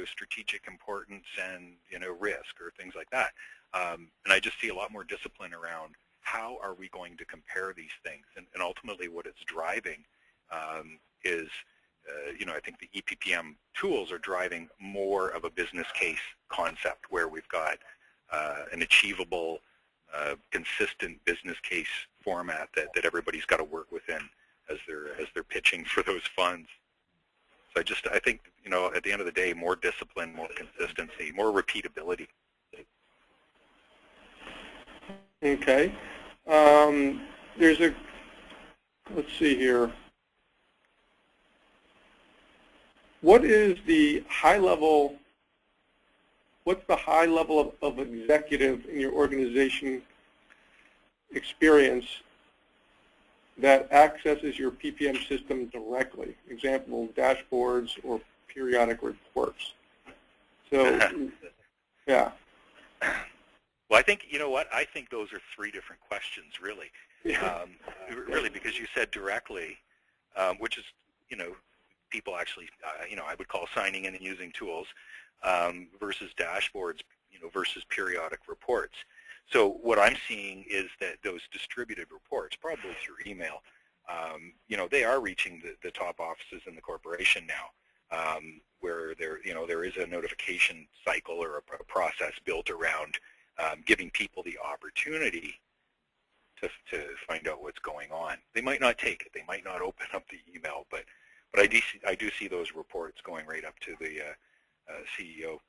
strategic importance and, risk or things like that. And I just see a lot more discipline around how are we going to compare these things. And ultimately what it's driving is, I think the EPPM tools are driving more of a business case concept where we've got an achievable, consistent business case format that everybody's got to work within as they're pitching for those funds. So I think at the end of the day, more discipline, more consistency, more repeatability. Okay. Let's see here. What's the high level of executive in your organization experience that accesses your PPM system directly? Example, dashboards or periodic reports. So, yeah. Well, I think, I think those are three different questions, really. Really, because you said directly, which is, people actually, I would call signing in and using tools versus dashboards, versus periodic reports. So what I'm seeing is that those distributed reports, probably through email, they are reaching the top offices in the corporation now, where there is a notification cycle or a process built around giving people the opportunity to find out what's going on. They might not take it. They might not open up the email, but I do see those reports going right up to the CEO.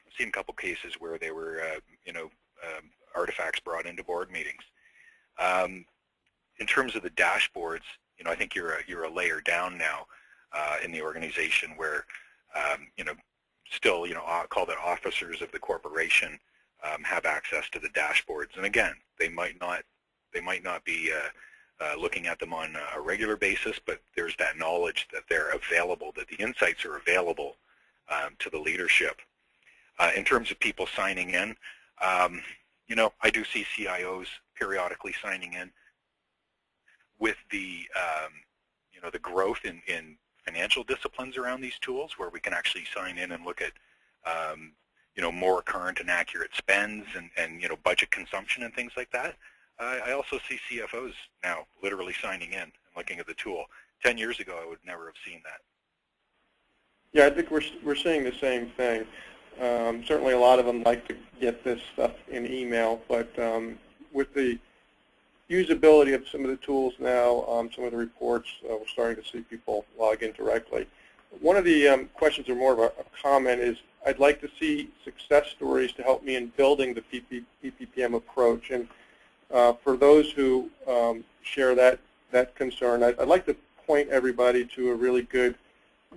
I've seen a couple cases where they were, artifacts brought into board meetings. In terms of the dashboards, I think you're a layer down now in the organization where, still, I'll call that officers of the corporation have access to the dashboards. And again, they might not be looking at them on a regular basis, but there's that knowledge that they're available, that the insights are available to the leadership. In terms of people signing in, I do see CIOs periodically signing in. With the, the growth in financial disciplines around these tools, where we can actually sign in and look at, more current and accurate spends and budget consumption and things like that. I also see CFOs now literally signing in and looking at the tool. 10 years ago, I would never have seen that. Yeah, I think we're seeing the same thing. Certainly a lot of them like to get this stuff in email, but with the usability of some of the tools now, some of the reports, we're starting to see people log in directly. One of the questions, or more of a comment, is I'd like to see success stories to help me in building the EPPM approach. And For those who share that concern, I'd like to point everybody to a really good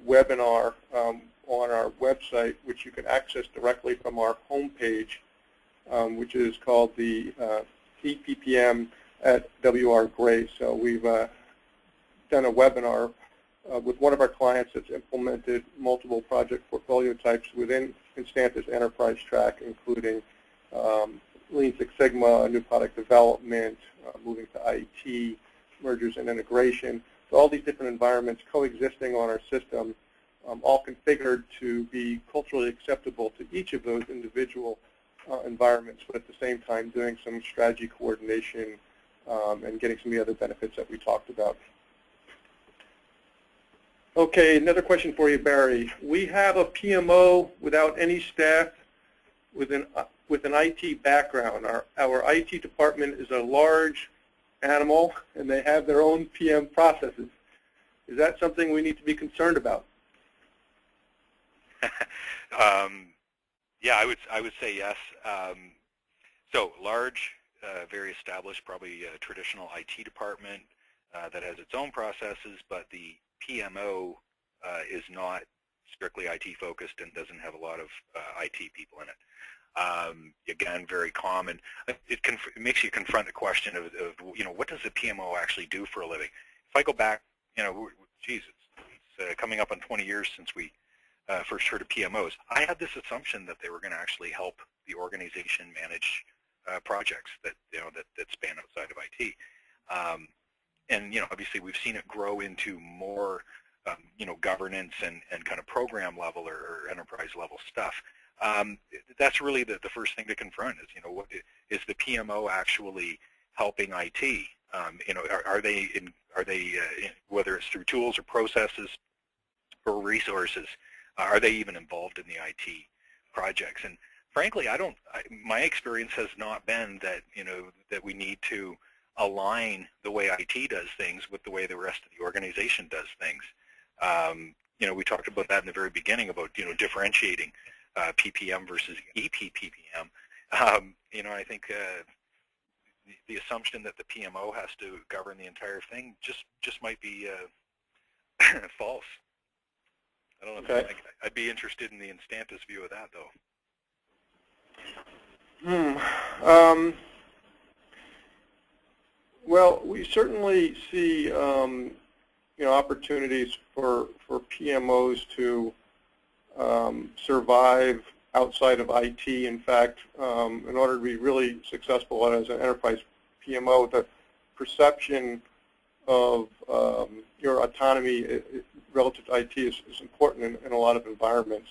webinar on our website, which you can access directly from our homepage, which is called the EPPM at WR Gray. So we've done a webinar with one of our clients that's implemented multiple project portfolio types within Constanta's enterprise track, including Lean Six Sigma, new product development, moving to IT, mergers and integration. So all these different environments coexisting on our system, all configured to be culturally acceptable to each of those individual environments, but at the same time doing some strategy coordination and getting some of the other benefits that we talked about. Okay, another question for you, Barry. We have a PMO without any staff with an IT background. Our IT department is a large animal, and they have their own PM processes. Is that something we need to be concerned about? Yeah, I would say yes. So large, very established, probably a traditional IT department that has its own processes, but the PMO is not strictly IT focused and doesn't have a lot of IT people in it. Again, very common. It makes you confront the question of what does the PMO actually do for a living? If I go back, geez, it's coming up on 20 years since we first heard of PMOs. I had this assumption that they were going to actually help the organization manage projects that that span outside of IT. And obviously we've seen it grow into more governance and kind of program level or enterprise level stuff. That's really the first thing to confront is what is the PMO actually helping IT? Are they whether it's through tools or processes or resources, are they even involved in the IT projects? And frankly, my experience has not been that that we need to align the way IT does things with the way the rest of the organization does things. We talked about that in the very beginning about differentiating PPM versus EPPM. I think the assumption that the PMO has to govern the entire thing just might be false. I don't know. Okay. I'd be interested in the Instanta's view of that, though. Well, we certainly see opportunities for PMOs to survive outside of IT. In fact, in order to be really successful as an enterprise PMO, the perception of your autonomy relative to IT is important in a lot of environments.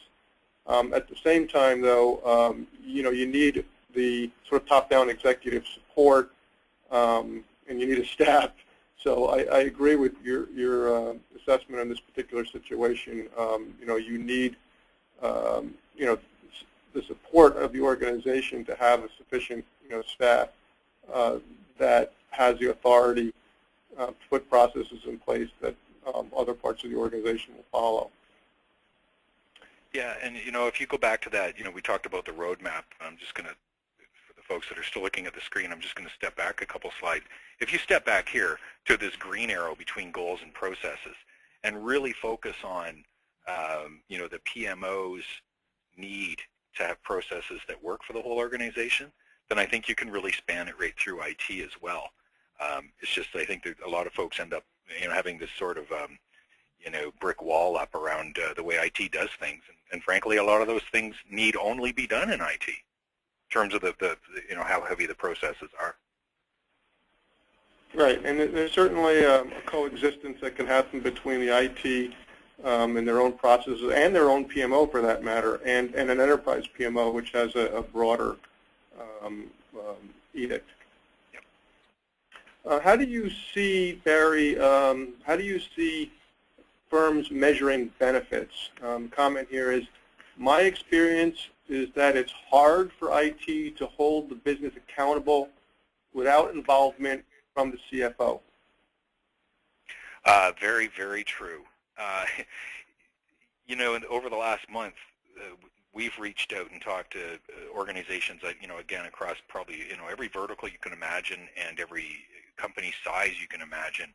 At the same time, though, you need the sort of top-down executive support, and you need a staff. So I agree with your assessment on this particular situation. You need the support of the organization to have a sufficient staff that has the authority to put processes in place that other parts of the organization will follow. Yeah, and if you go back to that, we talked about the roadmap. I'm just going to, for the folks that are still looking at the screen, I'm just going to step back a couple slides. If you step back here to this green arrow between goals and processes, and really focus on, the PMO's need to have processes that work for the whole organization, then I think you can really span it right through IT as well. It's just I think that a lot of folks end up having this sort of brick wall up around the way IT does things, and frankly, a lot of those things need only be done in IT, in terms of the how heavy the processes are. Right, and there's certainly a coexistence that can happen between the IT and their own processes and their own PMO, for that matter, and an enterprise PMO, which has a broader edict. How do you see, Barry, how do you see firms measuring benefits? Comment here is, my experience is that it's hard for IT to hold the business accountable without involvement from the CFO. Very, very true. Over the last month, we've reached out and talked to organizations that, again, across probably, every vertical you can imagine and every company size you can imagine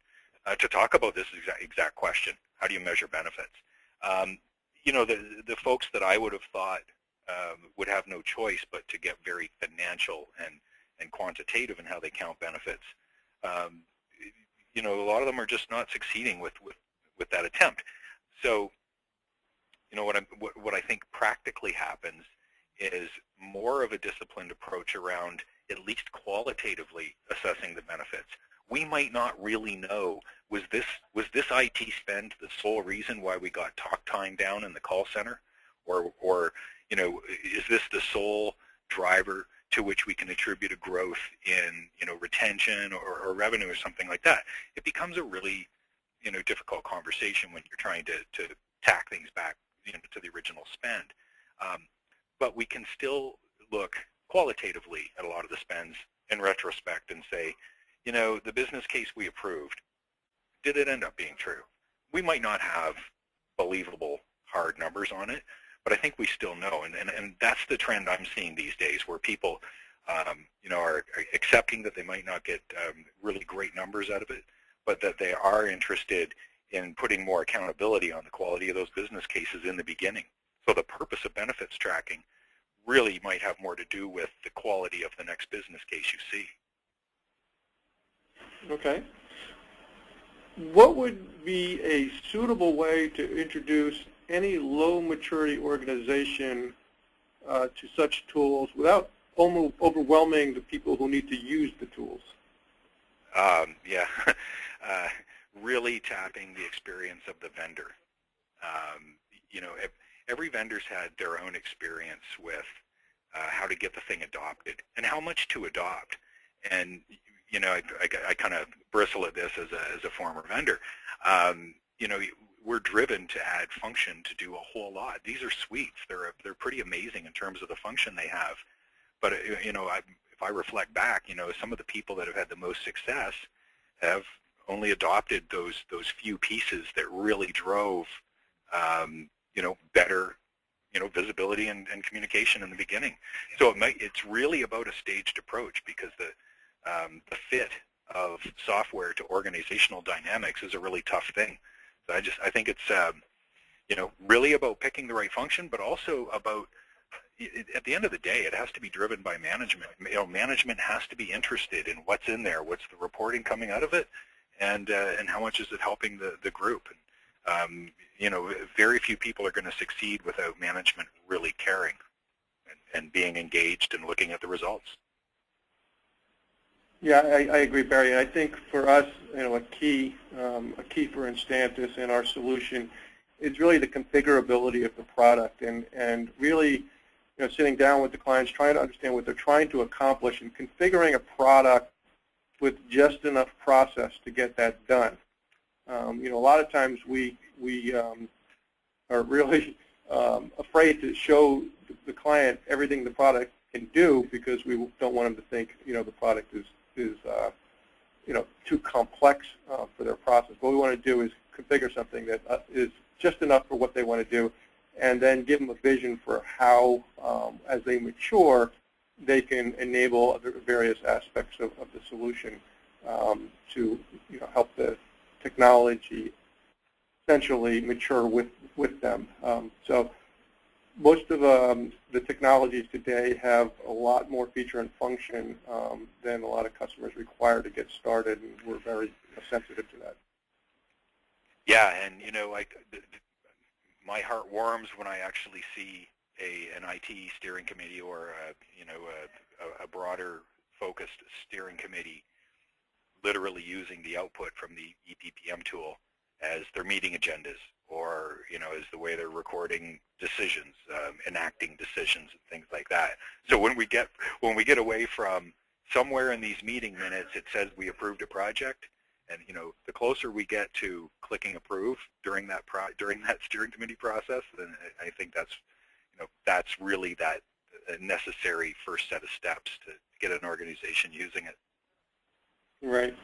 to talk about this exact question. How do you measure benefits? The folks that I would have thought would have no choice but to get very financial and quantitative in how they count benefits, a lot of them are just not succeeding with that attempt. So, what I think practically happens is more of a disciplined approach around at least qualitatively assessing the benefits. We might not really know, was this IT spend the sole reason why we got talk time down in the call center, or is this the sole driver to which we can attribute a growth in retention or revenue or something like that? It becomes a really difficult conversation when you're trying to tack things back to the original spend. But we can still look qualitatively at a lot of the spends in retrospect and say, the business case we approved, did it end up being true? We might not have believable hard numbers on it, but I think we still know, and that's the trend I'm seeing these days, where people are accepting that they might not get really great numbers out of it, but that they are interested in putting more accountability on the quality of those business cases in the beginning. So the purpose of benefits tracking really might have more to do with the quality of the next business case you see. Okay. What would be a suitable way to introduce any low maturity organization to such tools without overwhelming the people who need to use the tools? Really tapping the experience of the vendor. Every vendor's had their own experience with how to get the thing adopted and how much to adopt. And I kind of bristle at this as a former vendor. We're driven to add function to do a whole lot. These are suites. They're pretty amazing in terms of the function they have. But if I reflect back, some of the people that have had the most success have only adopted those few pieces that really drove better visibility and communication in the beginning. So it's really about a staged approach, because the fit of software to organizational dynamics is a really tough thing. So I think it's really about picking the right function, but also about, at the end of the day, it has to be driven by management. Management has to be interested in what's in there, what's the reporting coming out of it, and how much is it helping the group. Very few people are going to succeed without management really caring and being engaged and looking at the results. Yeah, I agree, Barry. And I think for us, a key for Instantis and our solution is really the configurability of the product, and really, sitting down with the clients, trying to understand what they're trying to accomplish, and configuring a product with just enough process to get that done. A lot of times we are really afraid to show the client everything the product can do, because we don't want them to think the product is too complex for their process. What we want to do is configure something that is just enough for what they want to do, and then give them a vision for how, as they mature, they can enable other various aspects of the solution to help the technology essentially mature with them. So most of the technologies today have a lot more feature and function than a lot of customers require to get started, and we're very sensitive to that. Yeah, and my heart warms when I actually see an IT steering committee or a broader focused steering committee literally using the output from the EPPM tool as their meeting agendas, or as the way they're recording decisions, enacting decisions, and things like that. So when we get away from somewhere in these meeting minutes it says we approved a project, and the closer we get to clicking approve during that steering committee process, then I think that's really that necessary first set of steps to get an organization using it. Right.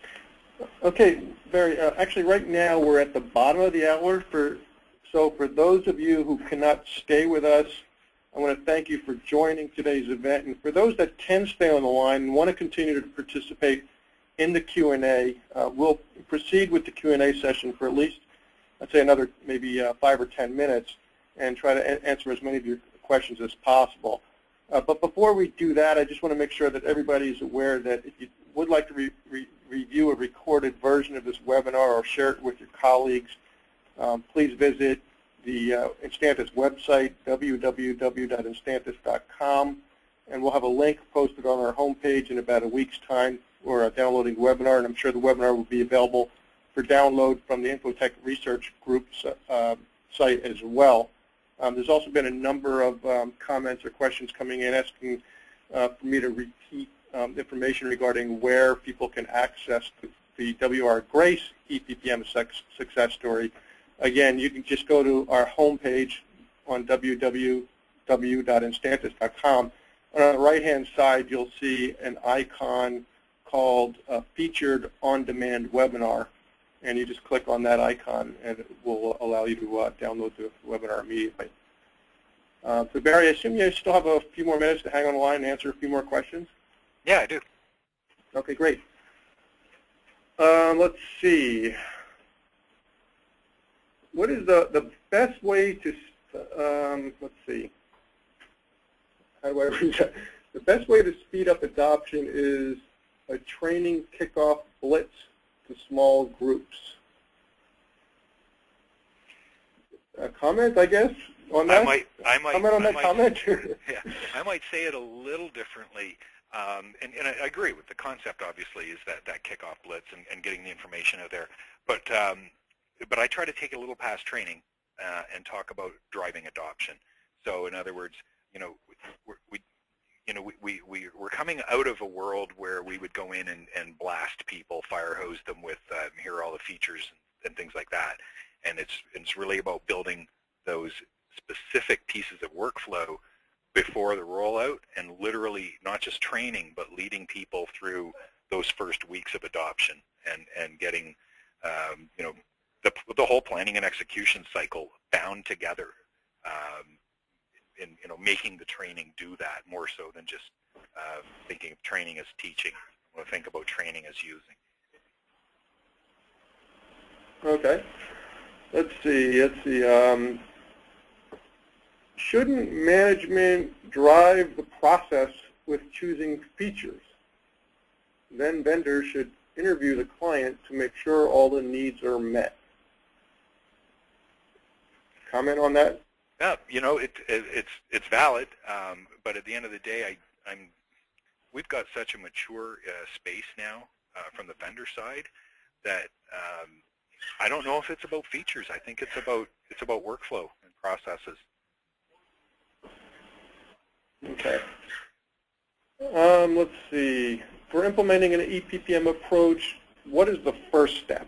Okay, Barry, actually right now we're at the bottom of the hour. So for those of you who cannot stay with us I want to thank you for joining today's event. And for those that can stay on the line and want to continue to participate in the Q&A, we'll proceed with the Q&A session for at least, I'd say, another maybe 5 or 10 minutes and try to answer as many of your questions as possible. But before we do that, I just want to make sure that everybody is aware that if you would like to review a recorded version of this webinar or share it with your colleagues, please visit the Instantis website, www.instantis.com, and we'll have a link posted on our homepage in about a week's time for downloading the webinar, and I'm sure the webinar will be available for download from the Infotech Research Group's site as well. There's also been a number of comments or questions coming in asking for me to repeat information regarding where people can access the W.R. Grace EPPM success story. Again, you can just go to our homepage on www.instantis.com. On the right-hand side, you'll see an icon called Featured On-Demand Webinar, and you just click on that icon, and it will allow you to download the webinar immediately. So Barry, I assume you still have a few more minutes to hang on the line and answer a few more questions? Yeah, I do. Okay, great. Let's see. What is the best way to, let's see, how do I read that? The best way to speed up adoption is a training kickoff blitz to small groups. A comment, I guess, on that? I might comment on that comment? Yeah, I might say it a little differently. And I agree with the concept, obviously, is that kickoff blitz and getting the information out there. But I try to take a little past training and talk about driving adoption. So in other words, we're coming out of a world where we would go in and blast people, fire hose them with here are all the features and things like that. And it's really about building those specific pieces of workflow before the rollout, and literally not just training, but leading people through those first weeks of adoption and getting the whole planning and execution cycle bound together. In making the training do that more so than just thinking of training as teaching. I want to think about training as using. Okay. Let's see. Shouldn't management drive the process with choosing features? Then vendors should interview the client to make sure all the needs are met. Comment on that? Yeah, it's valid, but at the end of the day, we've got such a mature space now from the vendor side that I don't know if it's about features. I think it's about workflow and processes. Okay. Let's see. For implementing an EPPM approach, what is the first step?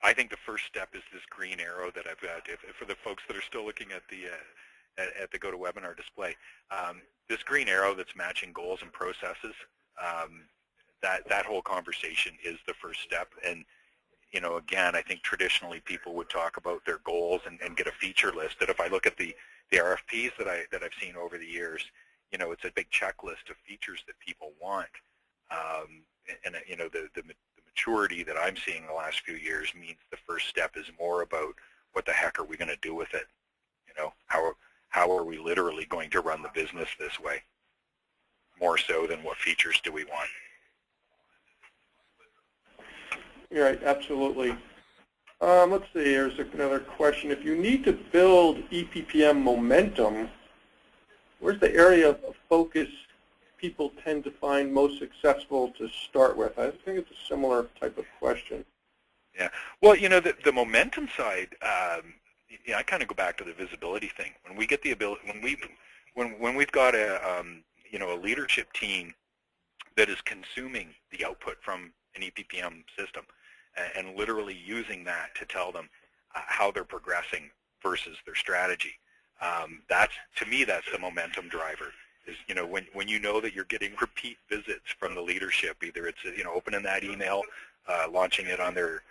I think the first step is this green arrow that I've got. For the folks that are still looking at the GoToWebinar display, this green arrow that's matching goals and processes, that whole conversation is the first step. And again, I think traditionally people would talk about their goals and get a feature list. That if I look at the RFPs that I've seen over the years, it's a big checklist of features that people want. The maturity that I'm seeing in the last few years means the first step is more about what the heck are we going to do with it? How are we literally going to run the business this way? More so than what features do we want? You're right, absolutely. Let's see, here's another question. If you need to build EPPM momentum, where's the area of focus people tend to find most successful to start with? I think it's a similar type of question. Yeah. Well, the momentum side, I kind of go back to the visibility thing. When we get the ability, when we've got a leadership team that is consuming the output from an EPPM system and literally using that to tell them how they're progressing versus their strategy, to me that's the momentum driver. Is when you know that you're getting repeat visits from the leadership, either it's opening that email launching it on their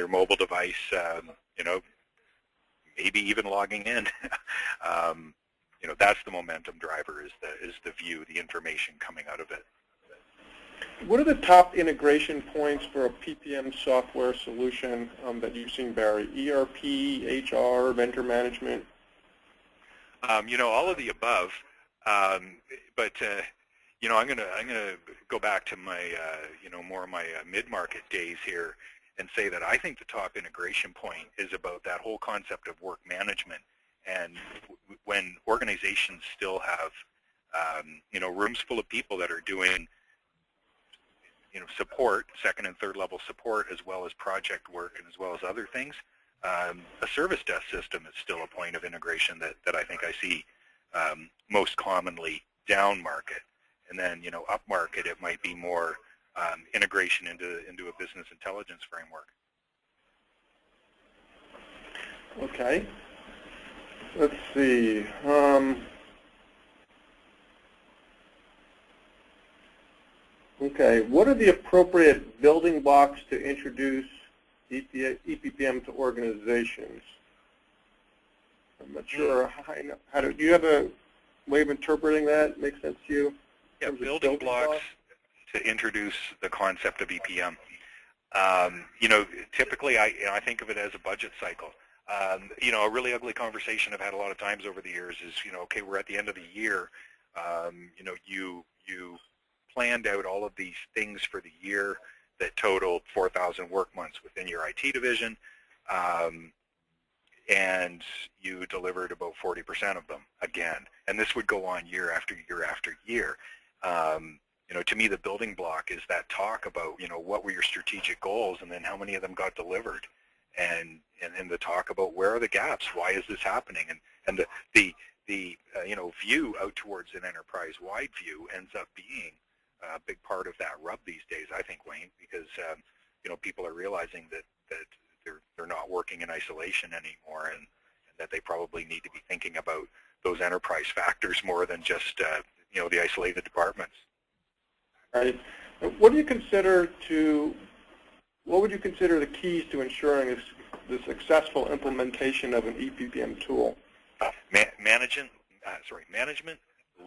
mobile device, maybe even logging in. That's the momentum driver, is the view, the information coming out of it. What are the top integration points for a PPM software solution that you've seen, Barry? ERP, HR, vendor management? All of the above. But I'm gonna go back to my more of my mid-market days here and say that I think the top integration point is about that whole concept of work management. And when organizations still have rooms full of people that are doing support, second and third level support, as well as project work and as well as other things, a service desk system is still a point of integration that I think I see most commonly down market. And then up market, it might be more integration into a business intelligence framework. Okay. Let's see. Okay. What are the appropriate building blocks to introduce EPPM to organizations? I'm not sure how do you have a way of interpreting that? Make sense to you? Yeah, building blocks to introduce the concept of EPM. Typically I think of it as a budget cycle. A really ugly conversation I've had a lot of times over the years is, okay, we're at the end of the year. You planned out all of these things for the year that totaled 4,000 work months within your IT division, and you delivered about 40% of them again. And this would go on year after year after year. To me, the building block is that talk about, what were your strategic goals, and then how many of them got delivered, and the talk about where are the gaps, why is this happening, and the view out towards an enterprise-wide view ends up being a big part of that rub these days, I think, Wayne, because people are realizing that they're not working in isolation anymore, and that they probably need to be thinking about those enterprise factors more than just the isolated departments. Right. What would you consider the keys to ensuring the successful implementation of an EPPM tool? Management,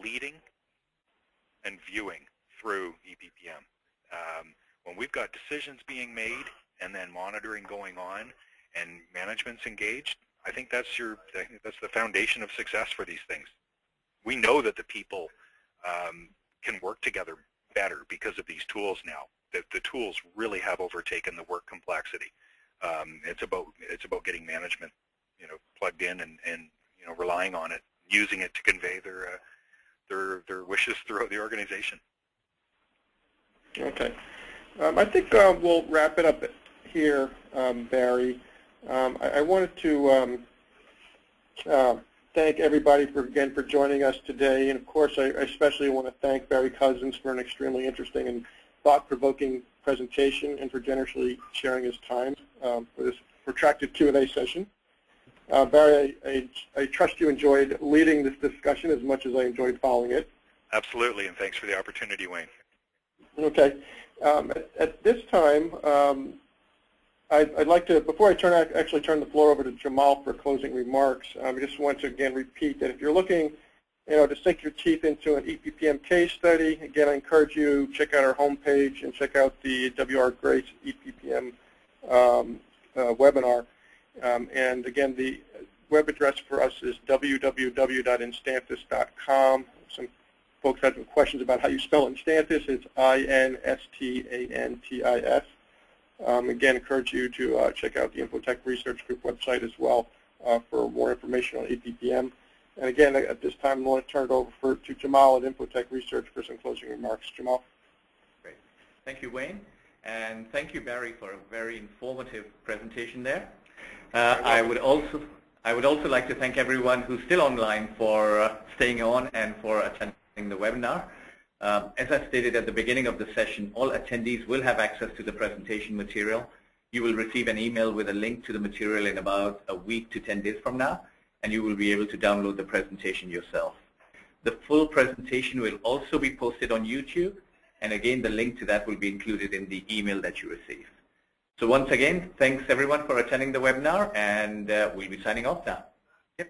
leading, and viewing through EPPM. When we've got decisions being made and then monitoring going on and management's engaged, I think that's the foundation of success for these things. We know that the people can work together better because of these tools now. The tools really have overtaken the work complexity. It's about getting management, plugged in and relying on it, using it to convey their wishes throughout the organization. Okay. I think we'll wrap it up here, Barry. I wanted to thank everybody for joining us today, and of course I especially want to thank Barry Cousins for an extremely interesting and thought-provoking presentation and for generously sharing his time for this protracted Q&A session. Barry, I trust you enjoyed leading this discussion as much as I enjoyed following it. Absolutely, and thanks for the opportunity, Wayne. Okay. At this time, I'd like to, before I actually turn the floor over to Jamal for closing remarks, I just want to again repeat that if you're looking, to sink your teeth into an EPPM case study, again, I encourage you to check out our homepage and check out the W.R. Grace EPPM webinar. And again, the web address for us is www.instantis.com. Some folks had some questions about how you spell Instantis. It's I-N-S-T-A-N-T-I-S. Again, encourage you to check out the Infotech Research Group website as well for more information on EPPM. And again, at this time, I want to turn it over to Jamal at Infotech Research for some closing remarks. Jamal. Great. Thank you, Wayne. And thank you, Barry, for a very informative presentation there. I would also like to thank everyone who's still online for staying on and for attending the webinar. As I stated at the beginning of the session, all attendees will have access to the presentation material. You will receive an email with a link to the material in about a week to 10 days from now, and you will be able to download the presentation yourself. The full presentation will also be posted on YouTube, and again, the link to that will be included in the email that you receive. So once again, thanks everyone for attending the webinar, and we'll be signing off now. Yep.